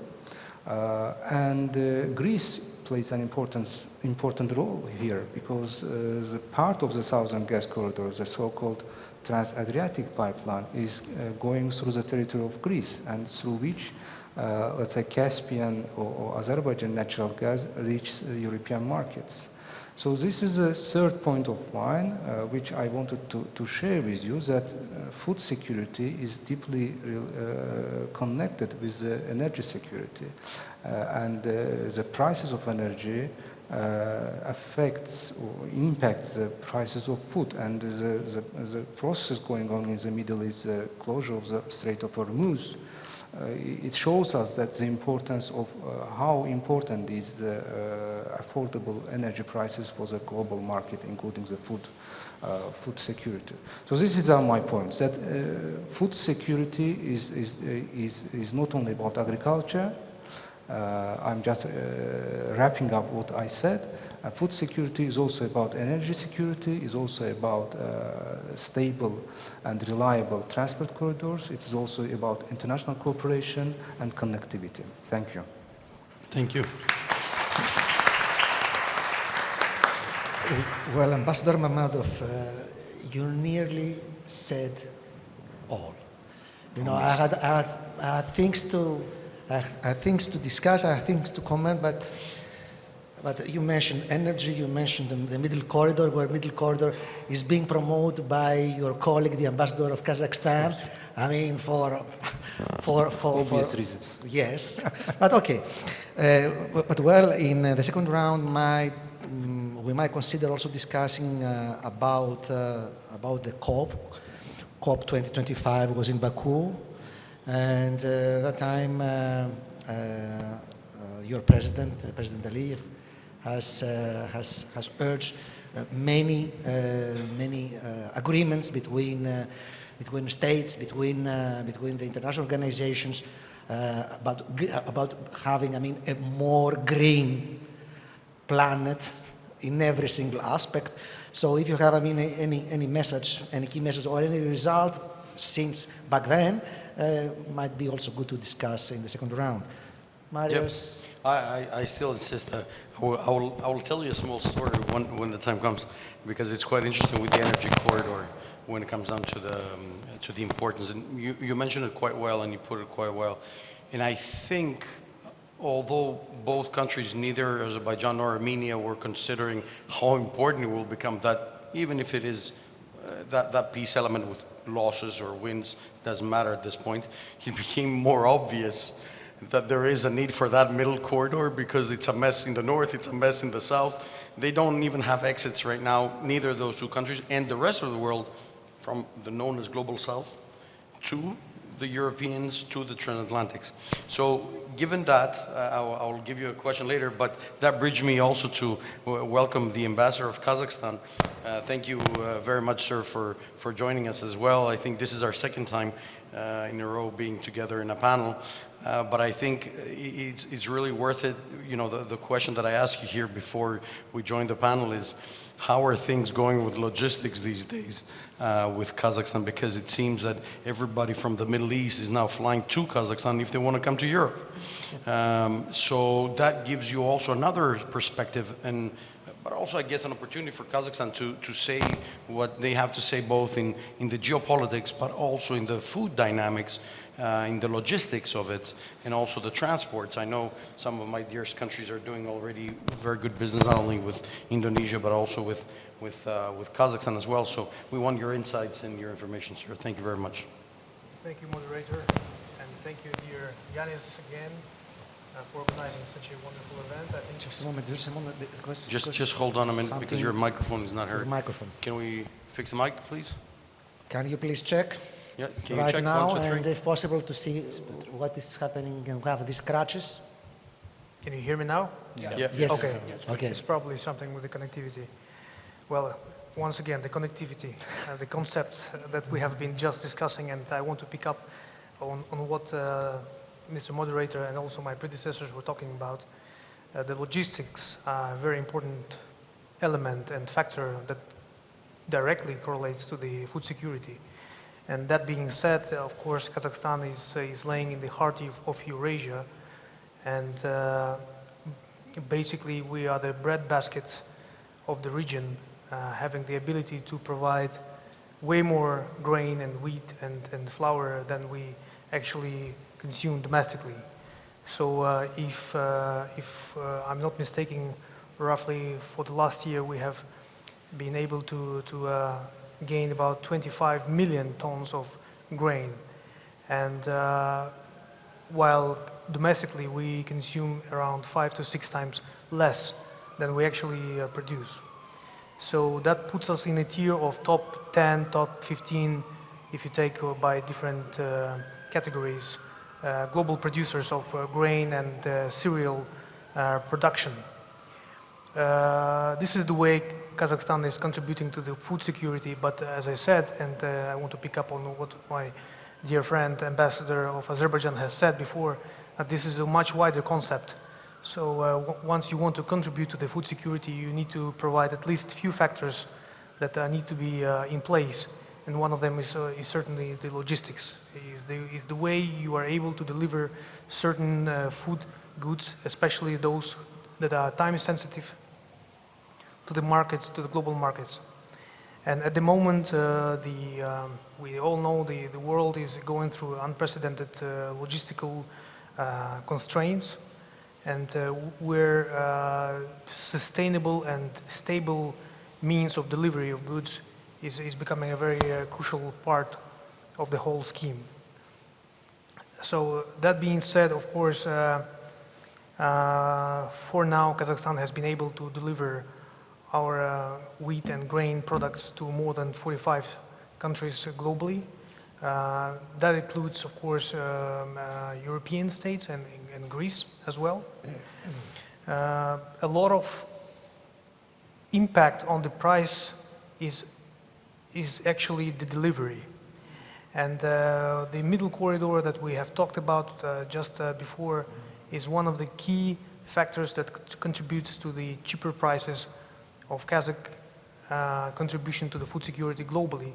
[SPEAKER 6] and Greece plays an important role here, because the part of the Southern Gas Corridor, the so-called Trans-Adriatic pipeline, is going through the territory of Greece, and through which, let's say, Caspian or Azerbaijan natural gas reach European markets. So this is a third point of mine, which I wanted to share with you, that food security is deeply connected with the energy security. And the prices of energy affects or impacts the prices of food. And the process going on in the Middle East, the closure of the Strait of Hormuz, it shows us that the importance of how important is the affordable energy prices for the global market, including the food security. So this is my point, that food security is not only about agriculture, I'm just wrapping up what I said. Food security is also about energy security, is also about stable and reliable transport corridors. It is also about international cooperation and connectivity. Thank you.
[SPEAKER 2] Thank you.
[SPEAKER 1] Well, Ambassador Mammadov, you nearly said all. You know, I had things to discuss, I had things to comment, but you mentioned energy, you mentioned the middle corridor, where middle corridor is being promoted by your colleague, the ambassador of Kazakhstan. I mean, for
[SPEAKER 6] Obvious reasons.
[SPEAKER 1] Yes, but okay. But well, in the second round, we might consider also discussing about the COP 2025 was in Baku, and that time your president, President Aliyev, has urged many agreements between states, between the international organizations about having, I mean, a more green planet in every single aspect. So if you have, I mean, any message, any key message or any result since back then, might be also good to discuss in the second round. Marius?
[SPEAKER 2] Yep. I still insist that I will tell you a small story when the time comes, because it's quite interesting with the energy corridor when it comes down to the importance. And you mentioned it quite well, and you put it quite well. And I think, although both countries, neither Azerbaijan nor Armenia, were considering how important it will become, that even if it is that peace element with losses or wins, doesn't matter at this point, it became more obvious that there is a need for that middle corridor, because it's a mess in the north, it's a mess in the south. They don't even have exits right now, neither of those two countries, and the rest of the world, from the known as global south to the Europeans to the transatlantics. So given that, I'll give you a question later, but that bridged me also to welcome the ambassador of Kazakhstan. Thank you very much, sir, for joining us as well. I think this is our second time in a row being together in a panel, but I think it's really worth it. You know, the question that I asked you here before we joined the panel is, how are things going with logistics these days with Kazakhstan? Because it seems that everybody from the Middle East is now flying to Kazakhstan if they want to come to Europe. So that gives you also another perspective, but also, I guess, an opportunity for Kazakhstan to say what they have to say, both in the geopolitics, but also in the food dynamics, in the logistics of it, and also the transports. I know some of my dearest countries are doing already very good business, not only with Indonesia, but also with Kazakhstan as well. So we want your insights and your information, sir. Thank you very much.
[SPEAKER 7] Thank you, moderator, and thank you, dear Yanis, again, for organizing such a wonderful event. I think
[SPEAKER 1] Just a moment,
[SPEAKER 2] Just hold on a minute, because your microphone is not heard.
[SPEAKER 1] Your microphone.
[SPEAKER 2] Can we fix the mic, please?
[SPEAKER 1] Can you please check?
[SPEAKER 2] Yeah, can you
[SPEAKER 1] right
[SPEAKER 2] check
[SPEAKER 1] now,
[SPEAKER 2] 1, 2, 3?
[SPEAKER 1] and if possible, to see what is happening and have these scratches?
[SPEAKER 7] Can you hear me now?
[SPEAKER 2] Yeah.
[SPEAKER 1] Yes.
[SPEAKER 7] Okay.
[SPEAKER 1] Okay.
[SPEAKER 7] It's probably something with the connectivity. Well, once again, the connectivity, the concept that we have been just discussing, and I want to pick up on what Mr. Moderator and also my predecessors were talking about. The logistics are a very important element and factor that directly correlates to the food security. And that being said, of course, Kazakhstan is laying in the heart of Eurasia, and basically we are the breadbasket of the region, having the ability to provide way more grain and wheat and flour than we actually consume domestically. So if I'm not mistaken, roughly for the last year we have been able to gain about 25 million tons of grain, and while domestically we consume around 5 to 6 times less than we actually produce. So that puts us in a tier of top 10, top 15, if you take by different categories, global producers of grain and cereal production. This is the way Kazakhstan is contributing to the food security, but as I said, and I want to pick up on what my dear friend, Ambassador of Azerbaijan, has said before, that this is a much wider concept. So once you want to contribute to the food security, you need to provide at least a few factors that need to be in place. And one of them is certainly the logistics, is the way you are able to deliver certain food goods, especially those that are time sensitive, to the markets, to the global markets. And at the moment, we all know the world is going through unprecedented logistical constraints, and where sustainable and stable means of delivery of goods is becoming a very crucial part of the whole scheme. So that being said, of course, for now, Kazakhstan has been able to deliver our wheat and grain products to more than 45 countries globally. That includes, of course, European states and Greece as well. A lot of impact on the price is actually the delivery. And the middle corridor that we have talked about just before is one of the key factors that contributes to the cheaper prices of Kazakh contribution to the food security globally.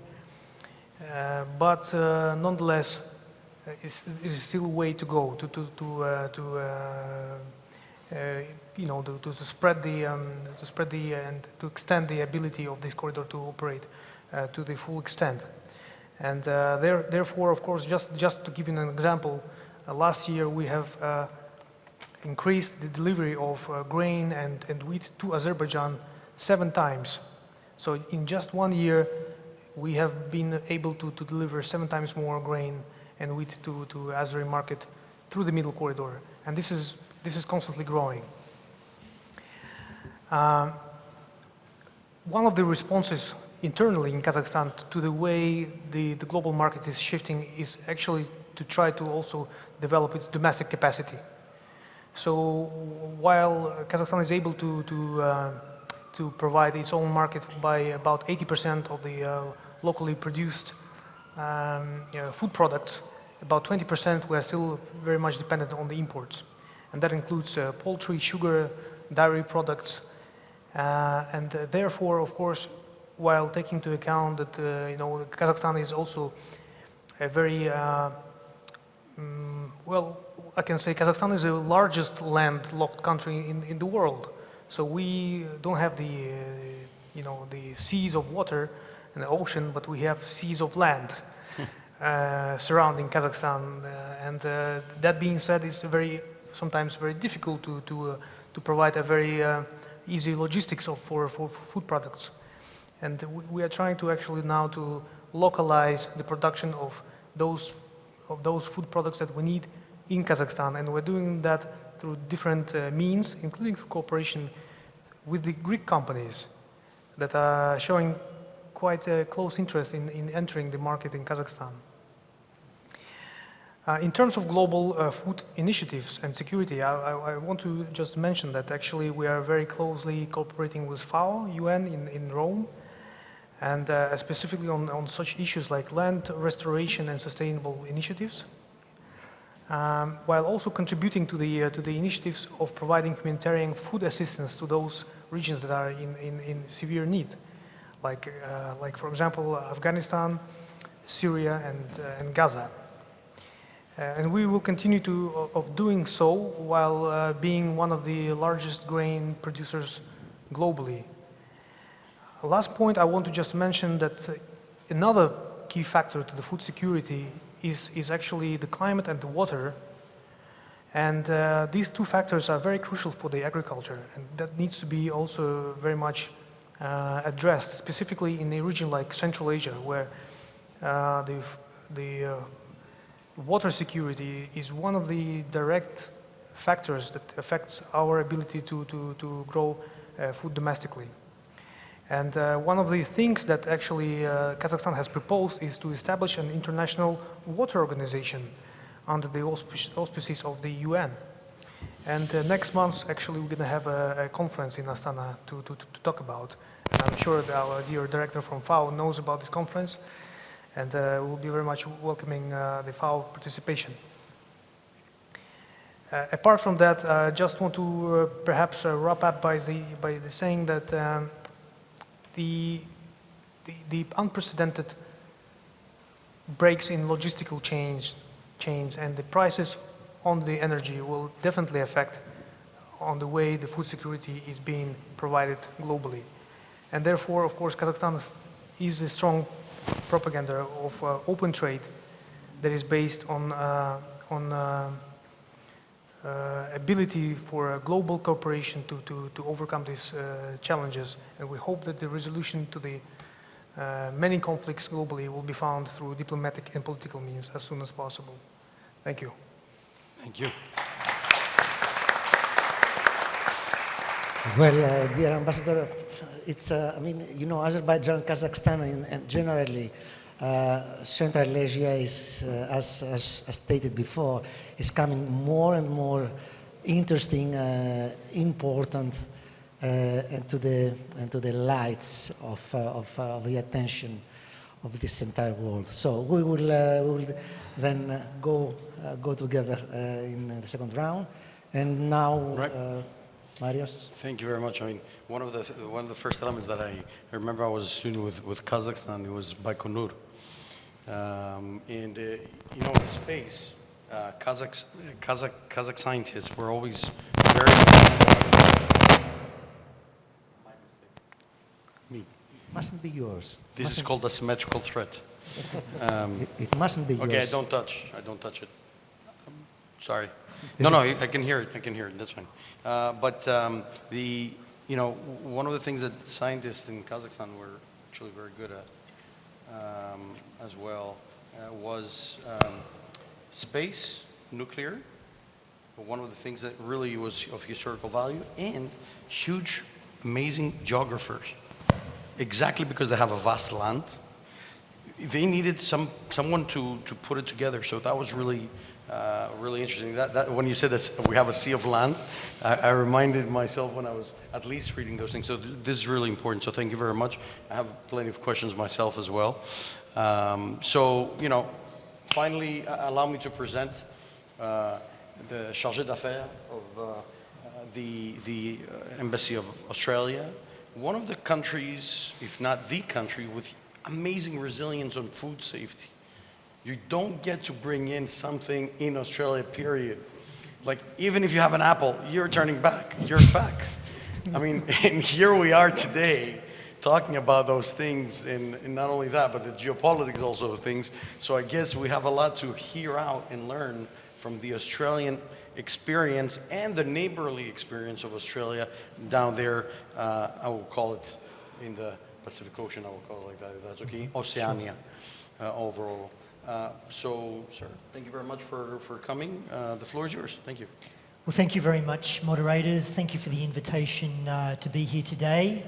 [SPEAKER 7] But nonetheless, it is still a way to go to spread the and to extend the ability of this corridor to operate to the full extent. And therefore, of course, just to give you an example, last year we have increased the delivery of grain and wheat to Azerbaijan 7 times. So in just 1 year, we have been able to deliver 7 times more grain and wheat to Azeri market through the middle corridor. And this is constantly growing. One of the responses internally in Kazakhstan to the way the global market is shifting is actually to try to also develop its domestic capacity. So while Kazakhstan is able to provide its own market by about 80% of the locally produced food products, about 20% we are still very much dependent on the imports. And that includes poultry, sugar, dairy products. And therefore, of course, while taking into account that Kazakhstan is also a very well, I can say Kazakhstan is the largest landlocked country in the world. So we don't have the the seas of water and the ocean, but we have seas of land surrounding Kazakhstan. And that being said, it's sometimes very difficult to provide a very easy logistics for food products. And we are trying to actually now to localize the production of those food products that we need in Kazakhstan, and we're doing that through different means, including through cooperation with the Greek companies that are showing quite a close interest in entering the market in Kazakhstan. In terms of global food initiatives and security, I want to just mention that actually we are very closely cooperating with FAO, UN in Rome, and specifically on such issues like land restoration and sustainable initiatives, while also contributing to the initiatives of providing humanitarian food assistance to those regions that are in severe need, like for example Afghanistan, Syria, and Gaza. And we will continue of doing so while being one of the largest grain producers globally. Last point, I want to just mention that another key factor to the food security is actually the climate and the water. And these two factors are very crucial for the agriculture, and that needs to be also very much addressed, specifically in a region like Central Asia, where the water security is one of the direct factors that affects our ability to grow food domestically. And one of the things that actually Kazakhstan has proposed is to establish an international water organization under the auspices of the UN. And next month, actually, we're going to have a conference in Astana to talk about. And I'm sure that our dear director from FAO knows about this conference, and we'll be very much welcoming the FAO participation. Apart from that, I just want to perhaps wrap up by the saying that the unprecedented breaks in logistical chains and the prices on the energy will definitely affect on the way the food security is being provided globally. And therefore, of course, Kazakhstan is a strong propaganda of open trade that is based on ability for a global cooperation to overcome these challenges. And we hope that the resolution to the many conflicts globally will be found through diplomatic and political means as soon as possible. Thank you.
[SPEAKER 2] Thank you.
[SPEAKER 1] Well, dear Ambassador, it's, I mean, you know, Azerbaijan, Kazakhstan, and generally Central Asia is, as stated before, is coming more and more interesting, important, and to the lights of the attention of this entire world. So we will then go together in the second round, and now.
[SPEAKER 2] Right.
[SPEAKER 1] Marius?
[SPEAKER 2] Thank you very much. I mean, one of the first elements that I remember, I was a student with Kazakhstan. It was Baikonur, and you know, in space, Kazakh scientists were always very. Me.
[SPEAKER 1] Mustn't be yours.
[SPEAKER 2] This is called a symmetrical threat.
[SPEAKER 1] It mustn't be yours.
[SPEAKER 2] Okay, I don't touch it. Sorry. No, I can hear it. That's fine. But you know, one of the things that scientists in Kazakhstan were actually very good at as well was space, nuclear. One of the things that really was of historical value, and huge, amazing geographers. Exactly because they have a vast land, they needed someone to put it together. So that was really. Really interesting. That when you said that we have a sea of land, I reminded myself when I was at least reading those things. So this is really important. So thank you very much. I have plenty of questions myself as well. So you know, finally, allow me to present the chargé d'affaires of the Embassy of Australia. One of the countries, if not the country, with amazing resilience on food safety. You don't get to bring in something in Australia, period. Like, even if you have an apple, you're turning back. You're back. I mean, and here we are today talking about those things, and not only that, but the geopolitics also of things. So I guess we have a lot to hear out and learn from the Australian experience and the neighborly experience of Australia down there. I will call it in the Pacific Ocean, I will call it like that, if that's okay. Oceania, overall. So, sir, thank you very much for coming. The floor is yours. Thank you.
[SPEAKER 8] Well, thank you very much, moderators. Thank you for the invitation to be here today.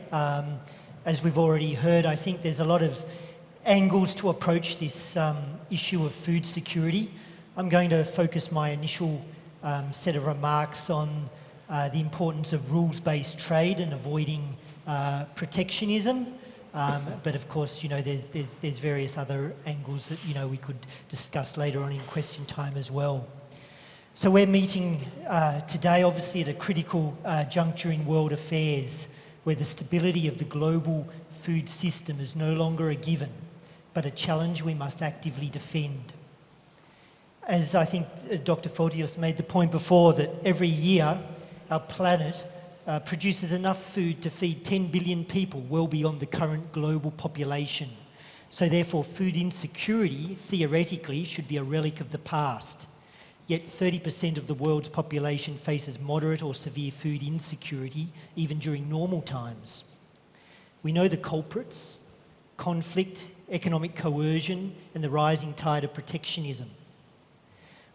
[SPEAKER 8] As we've already heard, I think there's a lot of angles to approach this issue of food security. I'm going to focus my initial set of remarks on the importance of rules-based trade and avoiding protectionism. But of course, you know, there's various other angles that, you know, we could discuss later on in question time as well. So we're meeting today, obviously, at a critical juncture in world affairs, where the stability of the global food system is no longer a given, but a challenge we must actively defend. As I think Dr. Fotiou made the point before, that every year our planet produces enough food to feed 10 billion people, well beyond the current global population. So therefore, food insecurity, theoretically, should be a relic of the past. Yet 30% of the world's population faces moderate or severe food insecurity, even during normal times. We know the culprits: conflict, economic coercion, and the rising tide of protectionism.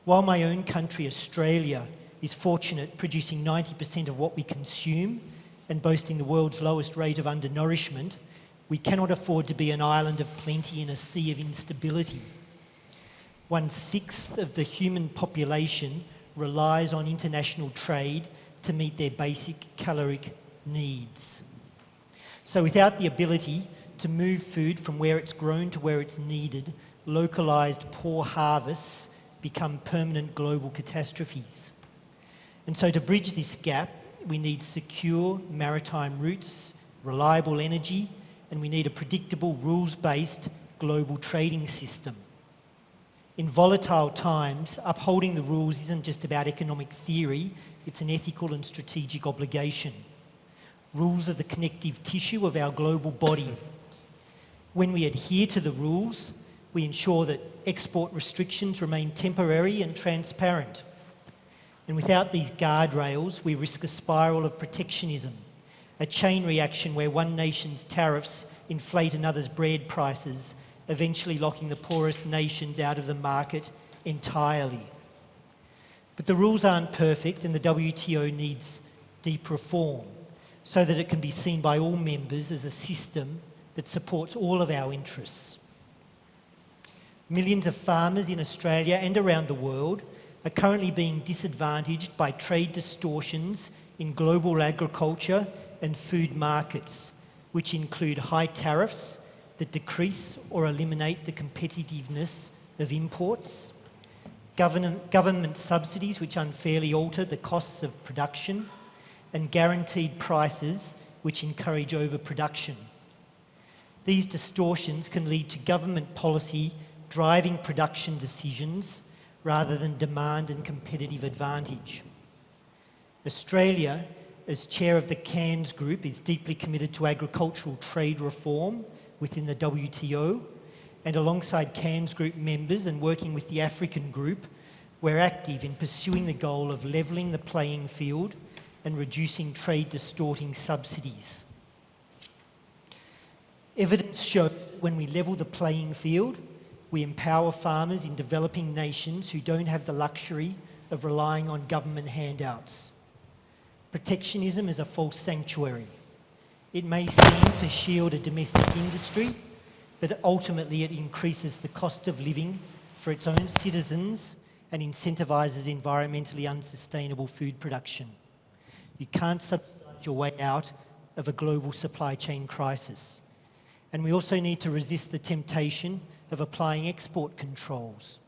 [SPEAKER 8] While my own country, Australia, is fortunate, producing 90% of what we consume and boasting the world's lowest rate of undernourishment, we cannot afford to be an island of plenty in a sea of instability. 1/6 of the human population relies on international trade to meet their basic caloric needs. So without the ability to move food from where it's grown to where it's needed, localised poor harvests become permanent global catastrophes. And so to bridge this gap, we need secure maritime routes, reliable energy, and we need a predictable rules-based global trading system. In volatile times, upholding the rules isn't just about economic theory, it's an ethical and strategic obligation. Rules are the connective tissue of our global body. When we adhere to the rules, we ensure that export restrictions remain temporary and transparent. And without these guardrails, we risk a spiral of protectionism, a chain reaction where one nation's tariffs inflate another's bread prices, eventually locking the poorest nations out of the market entirely. But the rules aren't perfect, and the WTO needs deep reform so that it can be seen by all members as a system that supports all of our interests. Millions of farmers in Australia and around the world are currently being disadvantaged by trade distortions in global agriculture and food markets, which include high tariffs that decrease or eliminate the competitiveness of imports, government subsidies which unfairly alter the costs of production, and guaranteed prices which encourage overproduction. These distortions can lead to government policy driving production decisions rather than demand and competitive advantage. Australia, as chair of the Cairns Group, is deeply committed to agricultural trade reform within the WTO, and alongside Cairns Group members and working with the African Group, we're active in pursuing the goal of levelling the playing field and reducing trade distorting subsidies. Evidence shows that when we level the playing field, we empower farmers in developing nations who don't have the luxury of relying on government handouts. Protectionism is a false sanctuary. It may seem to shield a domestic industry, but ultimately it increases the cost of living for its own citizens and incentivises environmentally unsustainable food production. You can't subsidize your way out of a global supply chain crisis. And we also need to resist the temptation of applying export controls.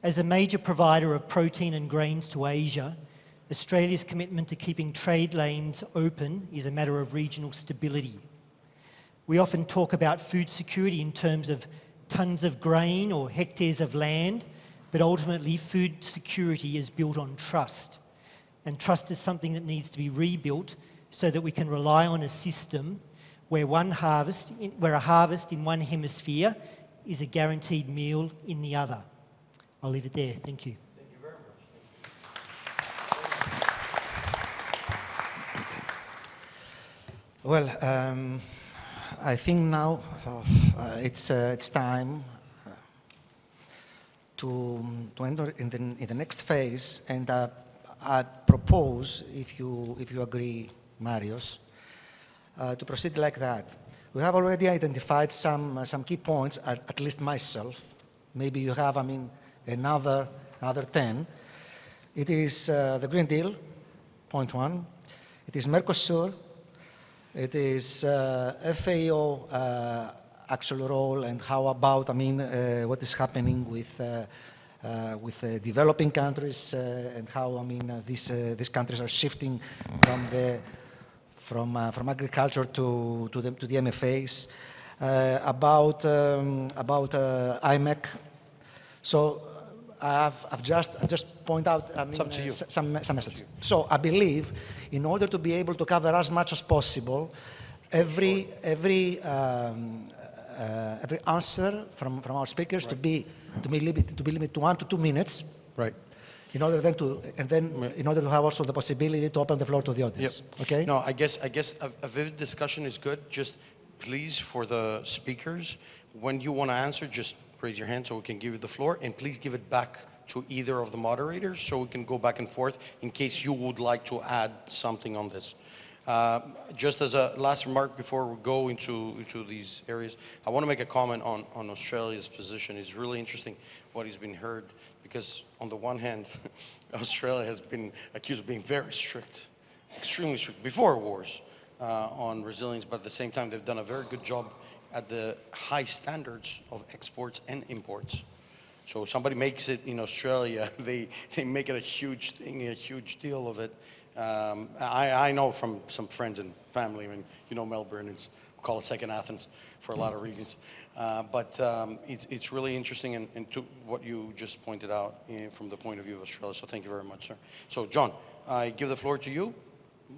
[SPEAKER 8] As a major provider of protein and grains to Asia, Australia's commitment to keeping trade lanes open is a matter of regional stability. We often talk about food security in terms of tonnes of grain or hectares of land, but ultimately food security is built on trust. And trust is something that needs to be rebuilt so that we can rely on a system where a harvest in one hemisphere is a guaranteed meal in the other. I'll leave it there. Thank you.
[SPEAKER 2] Thank you very much.
[SPEAKER 1] Well, I think now it's time to enter in the next phase, and I propose, if you agree, Marios, to proceed like that. We have already identified some key points, at least myself. Maybe you have, another 10. It is the Green Deal, point 1. It is Mercosur. It is FAO actual role, and how about, what is happening with developing countries, and how, these countries are shifting from agriculture to the MFAs, about IMEC. So I've just point out some messages. So I believe in order to be able to cover as much as possible, every answer from our speakers to be limited to 1 to 2 minutes.
[SPEAKER 2] Right.
[SPEAKER 1] In order to have also the possibility to open the floor to the audience.
[SPEAKER 2] Yep.
[SPEAKER 1] Okay?
[SPEAKER 2] No, I guess a vivid discussion is good. Just please, for the speakers, when you want to answer, just raise your hand so we can give you the floor, and please give it back to either of the moderators so we can go back and forth in case you would like to add something on this. Just as a last remark before we go into these areas, I want to make a comment on Australia's position. It's really interesting what has been heard, because on the one hand, Australia has been accused of being very strict, extremely strict, before wars on resilience, but at the same time they've done a very good job at the high standards of exports and imports. So somebody makes it in Australia, they make it a huge thing, a huge deal of it. I know from some friends and family, I mean, you know Melbourne, we call it second Athens for a lot of reasons. But it's really interesting and to what you just pointed out from the point of view of Australia. So thank you very much, sir. So John, I give the floor to you.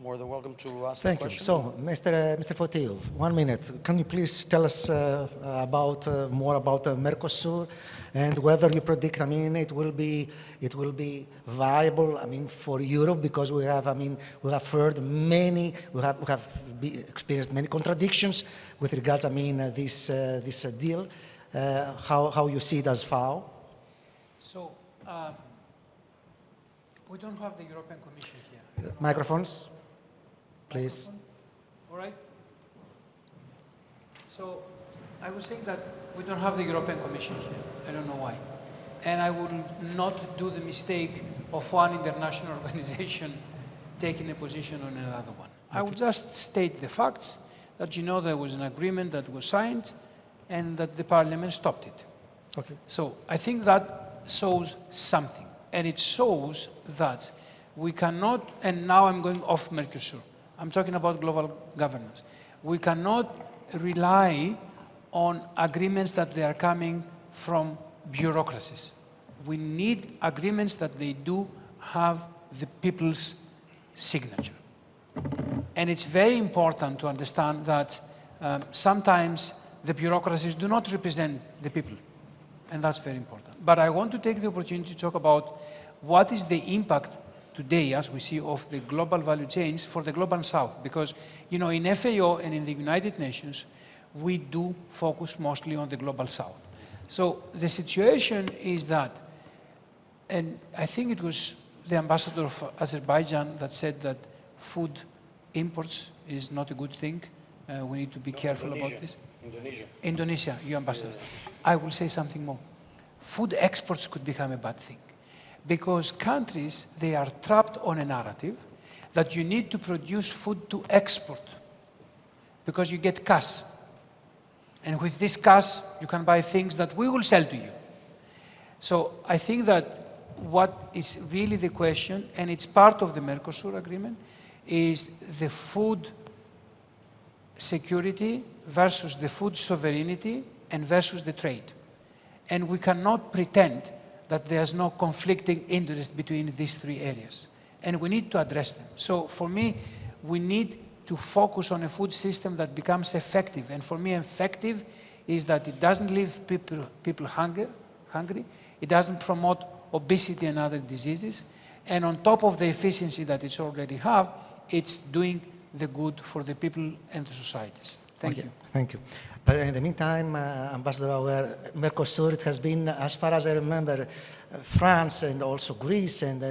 [SPEAKER 2] More than welcome to ask the question.
[SPEAKER 1] Thank you. So, Mr. Fotiou, 1 minute. Can you please tell us more about Mercosur and whether you predict, I mean, it will be viable, I mean, for Europe, because we have, I mean, we have heard many, we have experienced many contradictions with regards, I mean, this deal. How you see it as far?
[SPEAKER 4] So, we don't have the European Commission here.
[SPEAKER 1] Microphones, please.
[SPEAKER 4] All right. So I was saying that we don't have the European Commission here. I don't know why. And I will not do the mistake of one international organization taking a position on another one. I will just state the facts that, you know, there was an agreement that was signed and that the parliament stopped it.
[SPEAKER 1] Okay.
[SPEAKER 4] So I think that shows something. And it shows that we cannot, and now I'm going off Mercosur, I'm talking about global governance. We cannot rely on agreements that they are coming from bureaucracies. We need agreements that they do have the people's signature. And it's very important to understand that sometimes the bureaucracies do not represent the people. And that's very important. But I want to take the opportunity to talk about what is the impact today, as we see, of the global value chains for the global south. Because, you know, in FAO and in the United Nations, we do focus mostly on the global south. So the situation is that, and I think it was the ambassador of Azerbaijan that said that food imports is not a good thing. We need to be careful about this. Indonesia, you ambassador. I will say something more. Food exports could become a bad thing, because countries, they are trapped on a narrative that you need to produce food to export, because you get cash. And with this cash, you can buy things that we will sell to you. So I think that what is really the question, and it's part of the Mercosur agreement, is the food security versus the food sovereignty and versus the trade. And we cannot pretend that there's no conflicting interest between these three areas. And we need to address them. So for me, we need to focus on a food system that becomes effective. And for me, effective is that it doesn't leave people hungry, it doesn't promote obesity and other diseases, and on top of the efficiency that it already have, it's doing the good for the people and the societies. Thank you.
[SPEAKER 1] Thank you. But in the meantime, Ambassador AUER, Mercosur, it has been, as far as I remember, France and also Greece and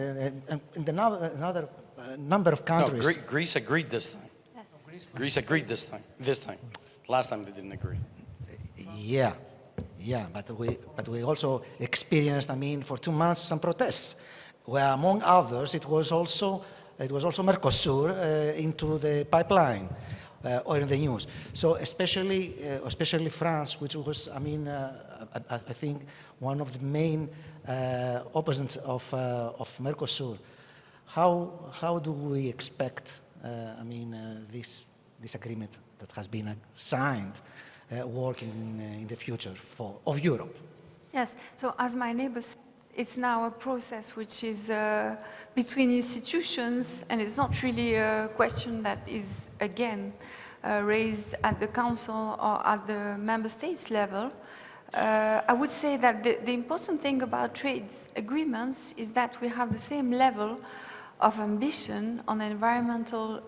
[SPEAKER 1] another number of countries.
[SPEAKER 2] No, Greece agreed this time. Yes. Greece agreed this time. Last time they didn't agree.
[SPEAKER 1] Yeah, but we also experienced, I mean, for 2 months some protests, where among others it was also Mercosur into the pipeline or in the news. So especially France, which was, I mean, I think one of the main opponents of Mercosur. How do we expect, I mean, this agreement that has been signed working in the future of Europe?
[SPEAKER 3] Yes, so as my neighbor said, it's now a process which is between institutions, and it's not really a question that is, again, raised at the Council or at the Member States level. I would say that the important thing about trade agreements is that we have the same level of ambition on environmental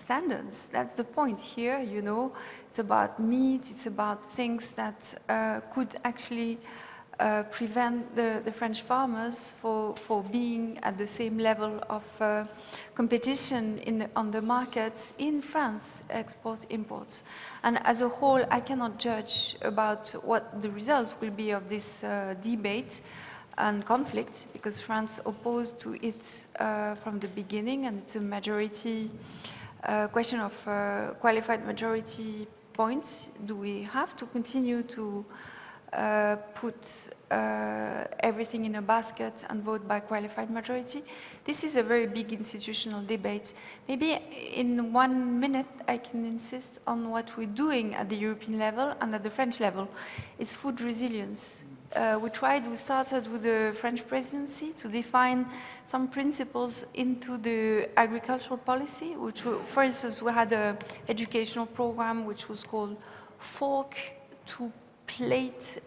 [SPEAKER 3] standards. That's the point here, you know. It's about meat, it's about things that could actually prevent the French farmers for being at the same level of competition on the markets in France, export, imports. And as a whole, I cannot judge about what the result will be of this debate and conflict, because France opposed to it from the beginning, and it's a majority question of qualified majority points. Do we have to continue to put everything in a basket and vote by qualified majority. This is a very big institutional debate. Maybe in 1 minute I can insist on what we're doing at the European level and at the French level. It's food resilience. We started with the French presidency to define some principles into the agricultural policy, for instance, we had an educational program which was called Fork to Plate,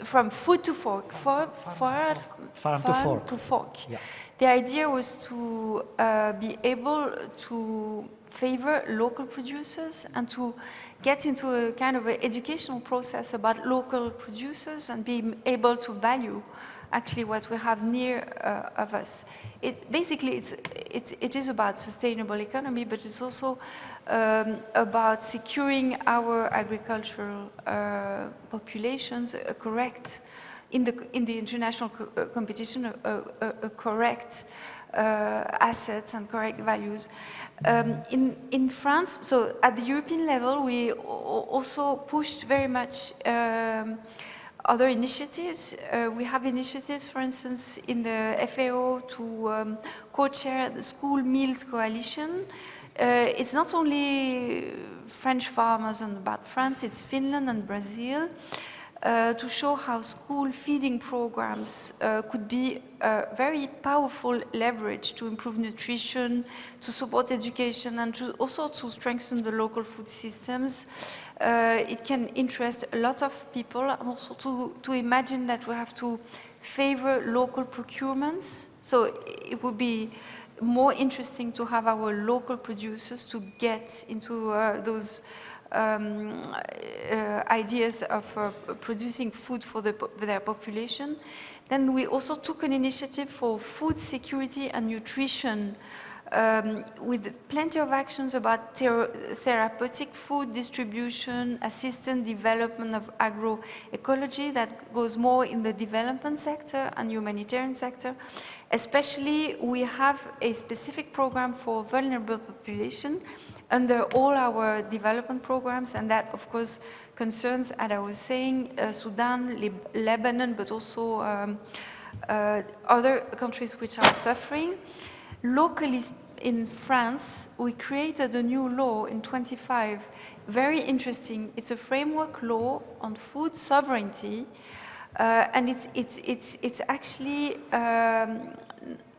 [SPEAKER 3] from food to fork, farm to fork.
[SPEAKER 1] Yeah.
[SPEAKER 3] The idea was to be able to favor local producers and to get into a kind of an educational process about local producers and be able to value actually what we have near of us. Basically, it is about sustainable economy, but it's also about securing our agricultural populations in the international competition, a correct assets and correct values. In France, so at the European level, we also pushed very much other initiatives. We have initiatives, for instance, in the FAO to co-chair the School Meals Coalition. It's not only French farmers and about France, it's Finland and Brazil, to show how school feeding programs could be a very powerful leverage to improve nutrition, to support education, and also to strengthen the local food systems. It can interest a lot of people, and also to imagine that we have to favor local procurements. So it would be more interesting to have our local producers to get into those ideas of producing food for their population. Then we also took an initiative for food security and nutrition, with plenty of actions about therapeutic food distribution, assistance development of agroecology that goes more in the development sector and humanitarian sector. Especially, we have a specific program for vulnerable population under all our development programs, and that of course concerns, as I was saying, Sudan, Lebanon, but also other countries which are suffering. Locally in France, we created a new law in 25, very interesting. It's a framework law on food sovereignty, and it's actually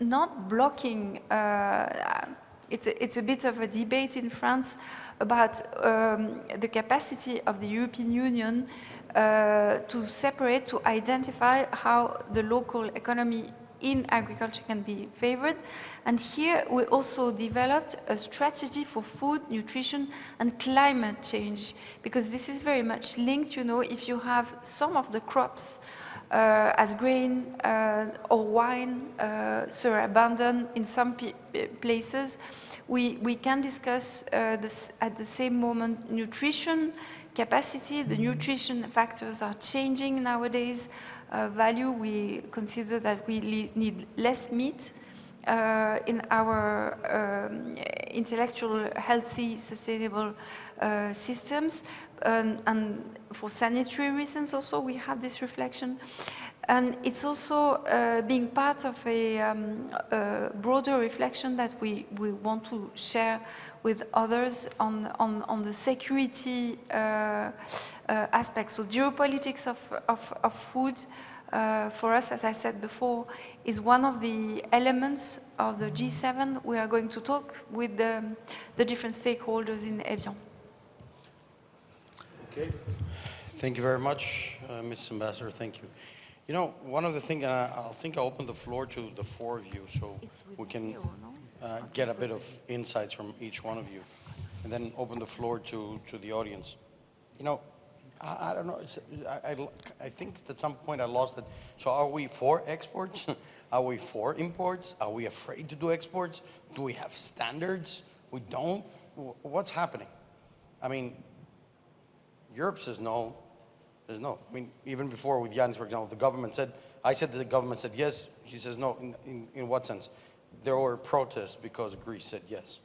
[SPEAKER 3] not blocking. It's a bit of a debate in France about the capacity of the European Union to separate, to identify how the local economy in agriculture can be favored. And here we also developed a strategy for food, nutrition and climate change, because this is very much linked. You know, if you have some of the crops as grain or wine abandoned in some places, we can discuss this at the same moment. Nutrition capacity, the nutrition factors are changing nowadays. Value, we consider that we need less meat in our intellectual, healthy, sustainable systems. And for sanitary reasons also, we have this reflection. And it's also being part of a broader reflection that we want to share with others on the security aspects. So geopolitics of food, for us, as I said before, is one of the elements of the G7. We are going to talk with the different stakeholders in Evian.
[SPEAKER 2] Okay. Thank you very much, Ms. Ambassador. Thank you. You know, one of the things, I think I'll open the floor to the four of you so we can get a bit of insights from each one of you, and then open the floor to the audience. You know, I don't know, I think at some point I lost it. So are we for exports? Are we for imports? Are we afraid to do exports? Do we have standards? We don't? What's happening? I mean, Europe says no. There's no. I mean, even before with Yanis, for example, the government said, I said that the government said yes. He says no. In what sense? There were protests because Greece said yes.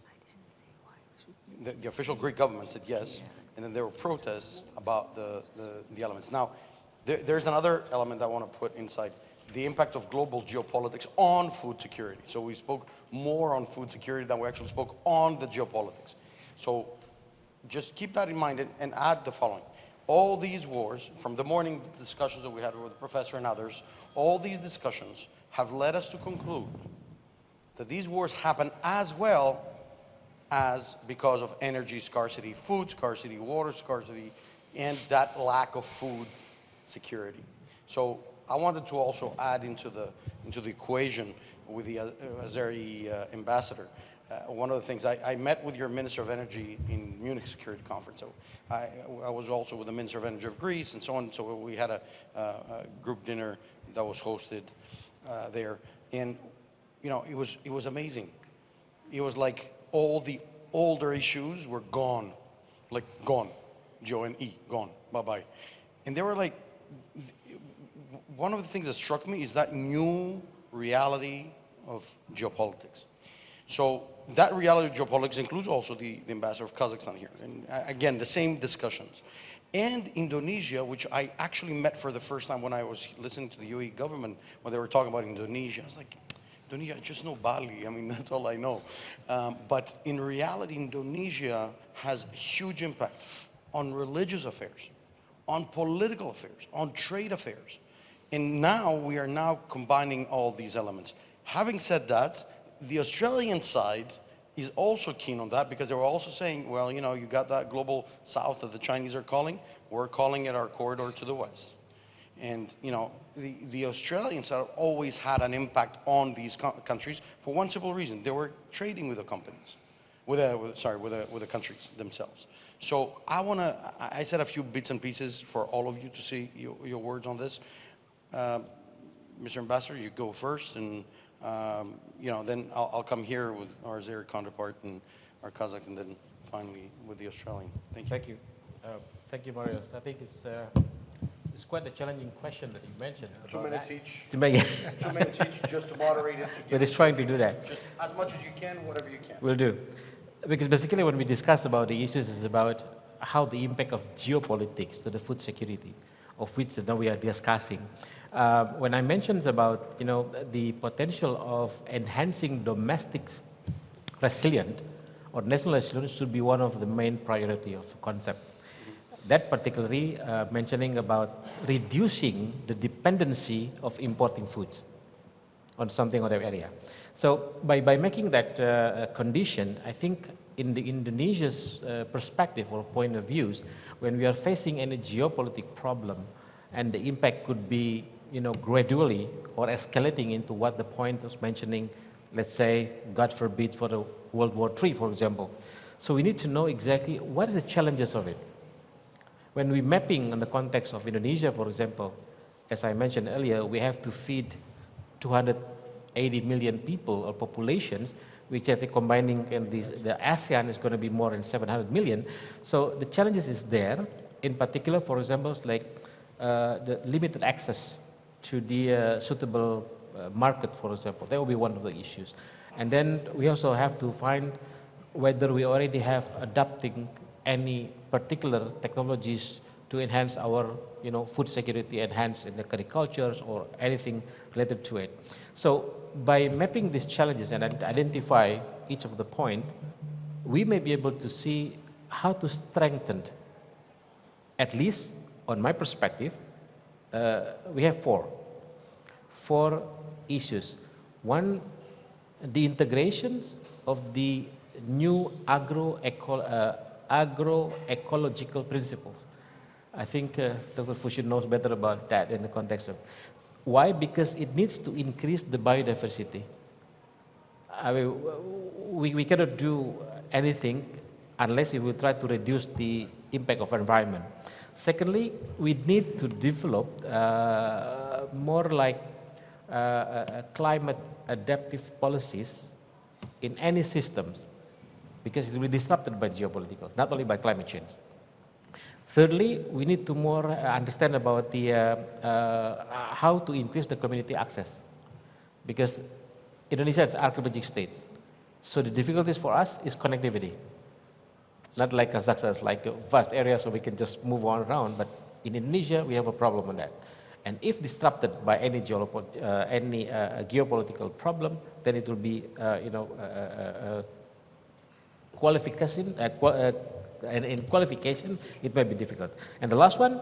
[SPEAKER 2] The official Greek government said yes. and then there were protests about the elements. Now, there's another element I want to put inside, the impact of global geopolitics on food security. So we spoke more on food security than we actually spoke on the geopolitics. So just keep that in mind and add the following. All these wars, from the morning discussions that we had with the professor and others, all these discussions have led us to conclude that these wars happen as well as because of energy scarcity, food scarcity, water scarcity, and that lack of food security. So I wanted to also add into the equation with the Azeri ambassador. One of the things, I met with your Minister of Energy in Munich Security Conference. So I was also with the Minister of Energy of Greece and so on. So we had a group dinner that was hosted there. And, you know, it was amazing. It was like all the older issues were gone. Like gone. G-O-N-E, gone. Bye-bye. And they were like, one of the things that struck me is that new reality of geopolitics. So that reality of geopolitics includes also the ambassador of Kazakhstan here. And again, the same discussions. And Indonesia, which I actually met for the first time when I was listening to the UAE government when they were talking about Indonesia. I was like, Indonesia, I just know Bali. I mean, that's all I know. But in reality, Indonesia has huge impact on religious affairs, on political affairs, on trade affairs. And now we are now combining all these elements. Having said that, the Australian side is also keen on that because they were also saying, well, you know, you got that global south that the Chinese are calling. We're calling it our corridor to the west. And, you know, the Australians have always had an impact on these countries for one simple reason. They were trading with the companies, with the countries themselves. So I said a few bits and pieces for all of you to see your words on this. Mr. Ambassador, you go first, and you know, then I'll come here with our Azeri counterpart and our Kazakh, and then finally with the Australian. Thank you.
[SPEAKER 5] Thank you. Thank you, Marius. I think it's quite a challenging question that you mentioned.
[SPEAKER 2] 2 minutes each.
[SPEAKER 5] 2 minutes
[SPEAKER 2] each, just to moderate it.
[SPEAKER 5] We're just trying to do that.
[SPEAKER 2] Just as much as you can, whatever you can.
[SPEAKER 5] Will do. Because basically when we discuss about the issues, it's about how the impact of geopolitics to the food security, of which now we are discussing. When I mentioned about, you know, the potential of enhancing domestic resilience or national resilience should be one of the main priority of the concept. That particularly mentioning about reducing the dependency of importing foods on something or other area. So by making that condition, I think in the Indonesia's perspective or point of views, when we are facing any geopolitical problem, and the impact could be, you know, gradually or escalating into what the point was mentioning, let's say, God forbid, for the World War III, for example. So we need to know exactly what are the challenges of it. When we're mapping on the context of Indonesia, for example, as I mentioned earlier, we have to feed 280 million people or populations, which I think combining in the ASEAN is going to be more than 700 million. So the challenges is there. In particular, for example, like the limited access to the suitable market, for example. That will be one of the issues. And then we also have to find whether we already have adapting any particular technologies to enhance our, you know, food security, enhance in the agriculture or anything related to it. So by mapping these challenges and identify each of the point, we may be able to see how to strengthen, at least on my perspective, we have four issues. One, the integration of the new agroecological principles. I think Dr. Fotiou knows better about that in the context of why? Because it needs to increase the biodiversity. I mean, we cannot do anything unless we try to reduce the impact of environment. Secondly, we need to develop more like climate adaptive policies in any systems, because it will be disrupted by geopolitical, not only by climate change. Thirdly, we need to more understand about the how to increase the community access, because Indonesia is archipelagic states. So the difficulties for us is connectivity. Not like Kazakhstan, it's like a vast area so we can just move on around, but in Indonesia we have a problem on that. And if disrupted by any geopolitical problem, then it will be, qualification, and in qualification, it may be difficult. And the last one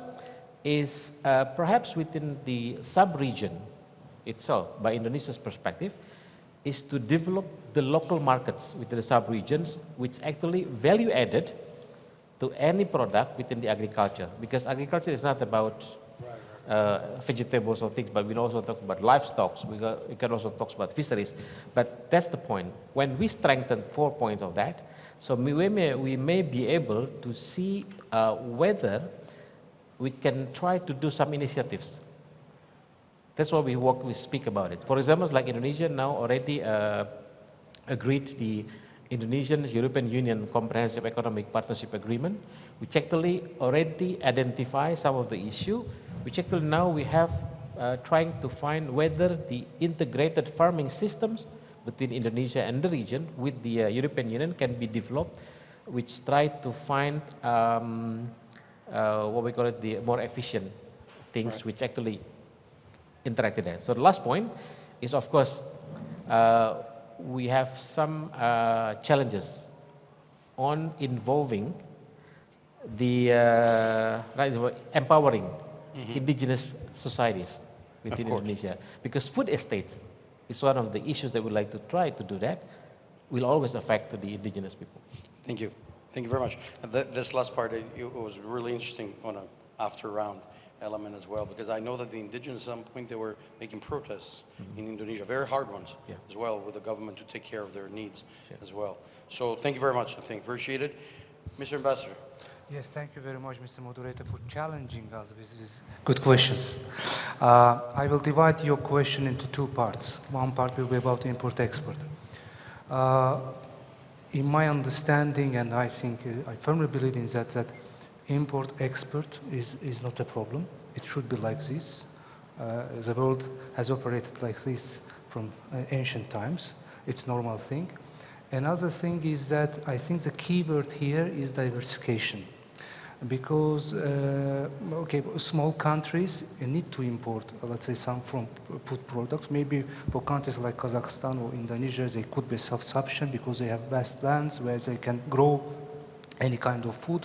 [SPEAKER 5] is perhaps within the sub-region itself, by Indonesia's perspective, is to develop the local markets within the sub-regions, which actually value added to any product within the agriculture. Because agriculture is not about vegetables or things, but we also talk about livestock. We can also talk about fisheries. But that's the point. When we strengthen 4 points of that, so we may be able to see whether we can try to do some initiatives. That's why we speak about it. For example, like Indonesia now already agreed the Indonesian European Union Comprehensive Economic Partnership Agreement, which actually already identify some of the issue, which actually now we have trying to find whether the integrated farming systems between Indonesia and the region with the European Union can be developed, which try to find what we call it, the more efficient things, which actually interacted there. So the last point is, of course, we have some challenges on involving the empowering indigenous societies within Indonesia, because food estates is one of the issues that we like to try to do that, will always affect the indigenous people.
[SPEAKER 2] Thank you. Thank you very much. This last part, it was really interesting on an after round element as well, because I know that the indigenous, at some point, they were making protests in Indonesia, very hard ones as well, with the government to take care of their needs as well. So thank you very much. I think appreciate it. Mr. Ambassador.
[SPEAKER 6] Yes, thank you very much, Mr. Moderator, for challenging us with good questions. I will divide your question into 2 parts. One part will be about import-export. In my understanding, and I think I firmly believe in that import-export is not a problem. It should be like this. The world has operated like this from ancient times. It's a normal thing. Another thing is that I think the key word here is diversification. Because, small countries need to import, let's say, some from food products. Maybe for countries like Kazakhstan or Indonesia, they could be self-sufficient because they have vast lands where they can grow any kind of food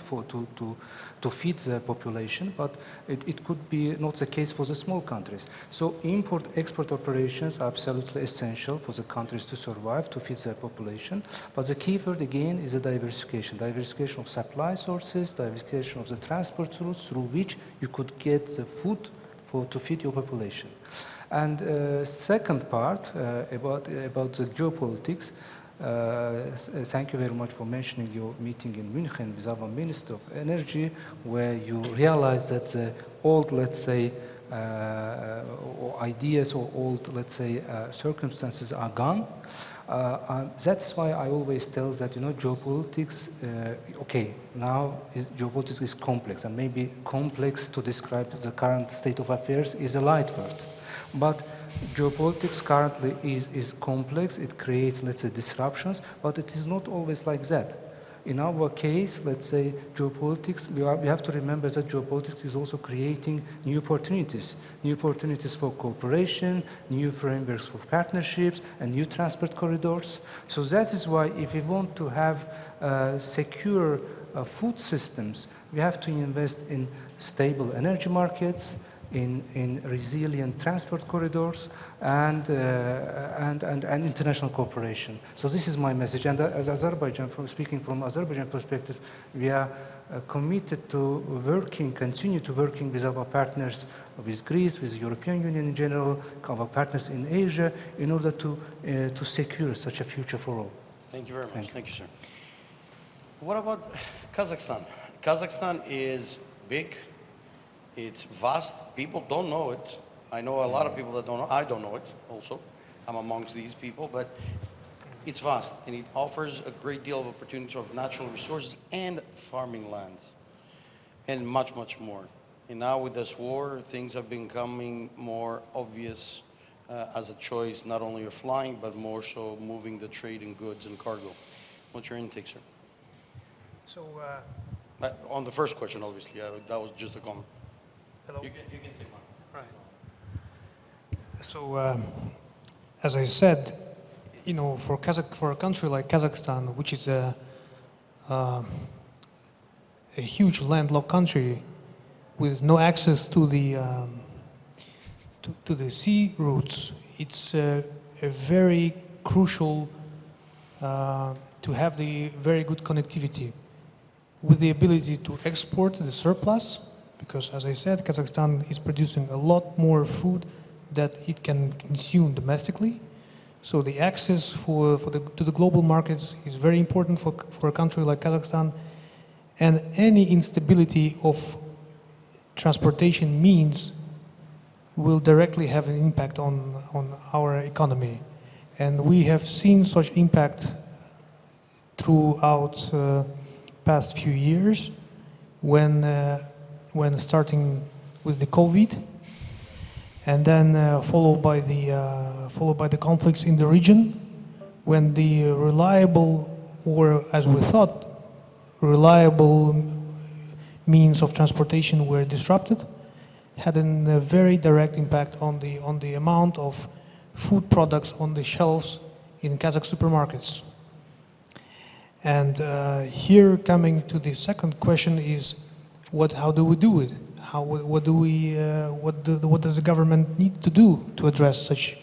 [SPEAKER 6] to feed the population, but it could be not the case for the small countries. So import-export operations are absolutely essential for the countries to survive, to feed their population. But the key word again is the diversification. Diversification of supply sources, diversification of the transport routes through which you could get the food to feed your population. And second part about the geopolitics. Thank you very much for mentioning your meeting in München with our Minister of Energy, where you realized that the old, let's say, ideas or old, let's say, circumstances are gone. That's why I always tell that, geopolitics, now geopolitics is complex, and maybe complex to describe the current state of affairs is a light word. But geopolitics currently is complex. It creates, let's say, disruptions, but it is not always like that. In our case, let's say, geopolitics, we have to remember that geopolitics is also creating new opportunities for cooperation, new frameworks for partnerships, and new transport corridors. So that is why if we want to have secure food systems, we have to invest in stable energy markets, in resilient transport corridors, and international cooperation. So this is my message. And as Azerbaijan, speaking from Azerbaijan perspective, we are committed to continue to working with our partners, with Greece, with the European Union in general, our partners in Asia, in order to secure such a future for all.
[SPEAKER 2] Thank you very much. Thank you, sir. What about Kazakhstan? Kazakhstan is big. It's vast. People don't know it. I know a lot of people that don't know. I don't know it also. I'm amongst these people, but it's vast, and it offers a great deal of opportunity of natural resources and farming lands, and much, much more. And now with this war, things are becoming more obvious as a choice, not only of flying, but more so moving the trade in goods and cargo. What's your intake, sir?
[SPEAKER 7] So,
[SPEAKER 2] On the first question, obviously, that was just a comment.
[SPEAKER 7] hello.
[SPEAKER 2] You can take mine.
[SPEAKER 7] Right. So, as I said, you know, for a country like Kazakhstan, which is a huge landlocked country with no access to the sea routes, it's a very crucial to have the very good connectivity with the ability to export the surplus, because as I said, Kazakhstan is producing a lot more food that it can consume domestically. So the access to the global markets is very important for a country like Kazakhstan, and any instability of transportation means will directly have an impact on our economy. And we have seen such impact throughout past few years when starting with the COVID, and then followed by the conflicts in the region, when the reliable, or as we thought, reliable means of transportation were disrupted, had a very direct impact on the amount of food products on the shelves in Kazakh supermarkets. And here, coming to the second question, is how do we do it? What does the government need to do to address such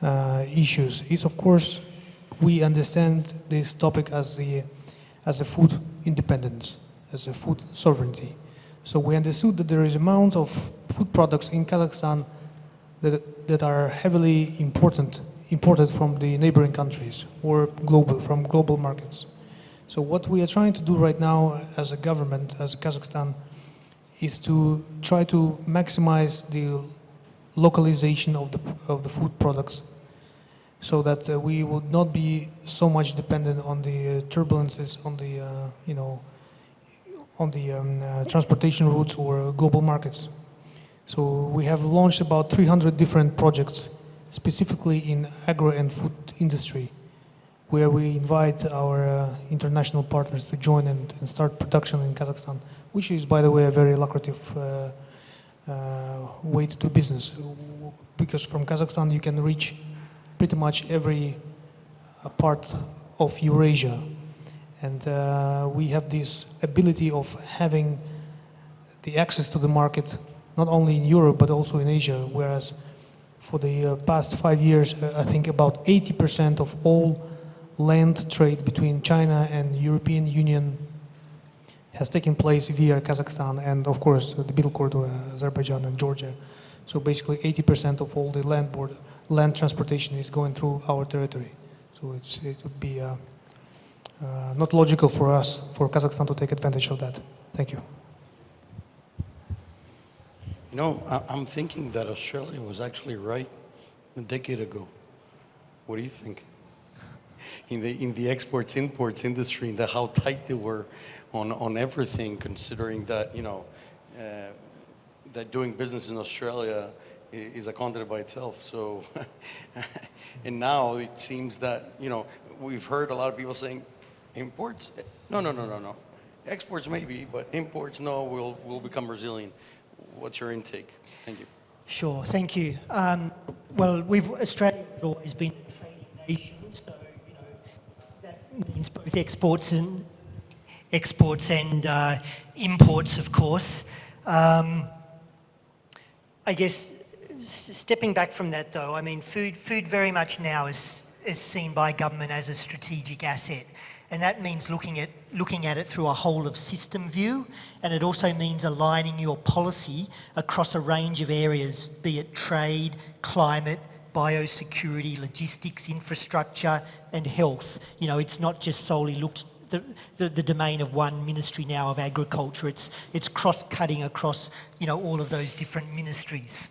[SPEAKER 7] issues? Is, of course, we understand this topic as a food independence, as a food sovereignty. So we understood that there is amount of food products in Kazakhstan that are heavily imported from the neighboring countries or from global markets. So what we are trying to do right now as a government, as Kazakhstan, is to try to maximize the localization of the food products, so that we would not be so much dependent on the turbulences on the transportation routes or global markets. So we have launched about 300 different projects specifically in agro and food industry, where we invite our international partners to join and start production in Kazakhstan, which is, by the way, a very lucrative way to do business, because from Kazakhstan you can reach pretty much every part of Eurasia. And we have this ability of having the access to the market, not only in Europe, but also in Asia, whereas for the past 5 years, I think about 80% of all land trade between China and European Union has taken place via Kazakhstan, and of course the middle corridor, Azerbaijan and Georgia. So basically 80% of all the land transportation is going through our territory. So it would be not logical for Kazakhstan to take advantage of that. Thank you.
[SPEAKER 2] You know, I'm thinking that Australia was actually right a decade ago. What do you think? In the exports imports industry, and how tight they were on everything, considering that that doing business in Australia is a continent by itself. So, and now it seems that we've heard a lot of people saying, imports? No. Exports maybe, but imports, no. We'll become Brazilian. What's your intake? Thank you.
[SPEAKER 8] Sure, thank you. Well, Australia has always been a trading nation, so that means both exports and imports, of course. I guess stepping back from that, though, I mean, food very much now is seen by government as a strategic asset. And that means looking at it through a whole of system view, and it also means aligning your policy across a range of areas, be it trade, climate, biosecurity, logistics, infrastructure, and health. It's not just solely the domain of one ministry now of agriculture. It's cross-cutting across all of those different ministries.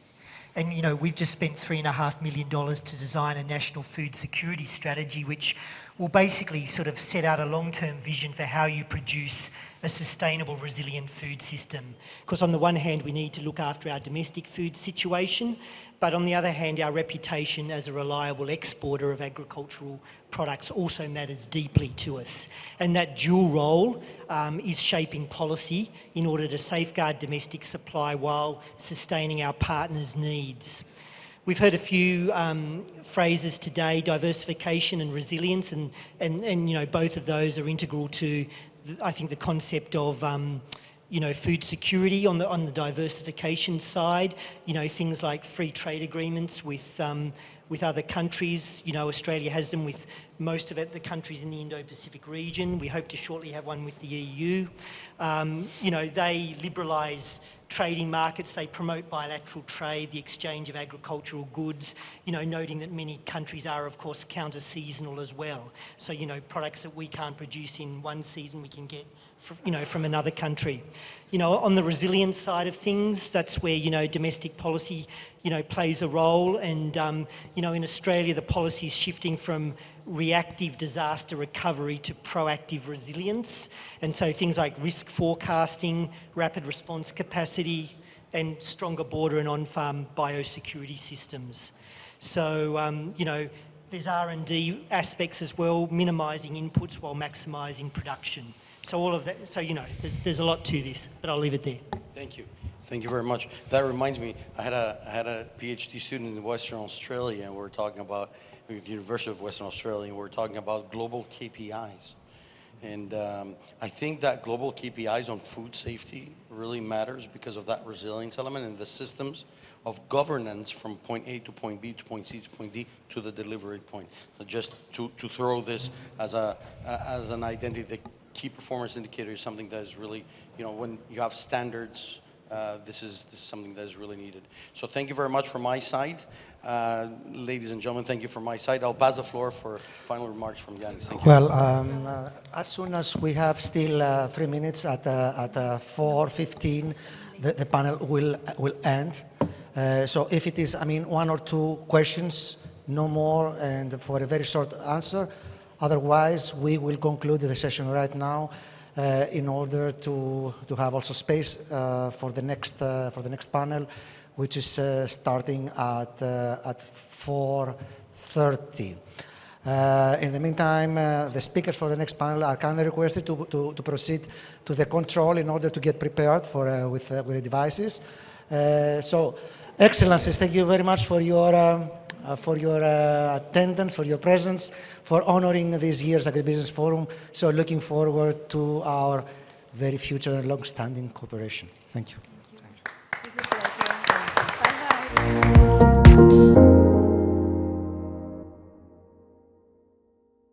[SPEAKER 8] And we've just spent $3.5 million to design a national food security strategy, which will basically sort of set out a long-term vision for how you produce a sustainable, resilient food system. Because on the one hand, we need to look after our domestic food situation, but on the other hand, our reputation as a reliable exporter of agricultural products also matters deeply to us. And that dual role is shaping policy in order to safeguard domestic supply while sustaining our partners' needs. We've heard a few phrases today, diversification and resilience, and you know, both of those are integral to, I think, the concept of you know, food security on the diversification side. You know, things like free trade agreements with other countries. You know, Australia has them with most of the countries in the Indo-Pacific region. We hope to shortly have one with the EU. You know, they liberalise trading markets, they promote bilateral trade, the exchange of agricultural goods, you know, noting that many countries are, of course, counter-seasonal as well. So, you know, products that we can't produce in one season, we can get, you know, from another country. You know, on the resilience side of things, that's where, you know, domestic policy, you know, plays a role. And, you know, in Australia, the policy is shifting from reactive disaster recovery to proactive resilience. And so things like risk forecasting, rapid response capacity, and stronger border and on-farm biosecurity systems. So, you know, there's R&D aspects as well, minimising inputs while maximising production. So all of that, so, you know, there's a lot to this, but I'll leave it there.
[SPEAKER 2] Thank you. Thank you very much. That reminds me, I had a PhD student in Western Australia, and we were talking about, with the University of Western Australia, and we were talking about global KPIs. And I think that global KPIs on food safety really matters because of that resilience element and the systems of governance from point A to point B to point C to point D to the delivery point. So just to throw this as an identity, the key performance indicator is something that is really, you know, when you have standards, this is something that is really needed. So thank you very much from my side. Ladies and gentlemen, thank you from my side. I'll pass the floor for final remarks from Yanis. Thank you.
[SPEAKER 1] Well, as soon as we have still 3 minutes at 4:15, the panel will end. So if it is, I mean, 1 or 2 questions, no more, and for a very short answer. Otherwise, we will conclude the session right now in order to have also space for the next panel, which is starting at 4:30. In the meantime, the speakers for the next panel are kindly requested to proceed to the control in order to get prepared for with the devices. So, Excellencies, thank you very much for your attendance, for your presence, for honoring this year's AgriBusiness Forum. So looking forward to our very future and long-standing cooperation. Thank you.
[SPEAKER 3] It's a pleasure. Bye-bye.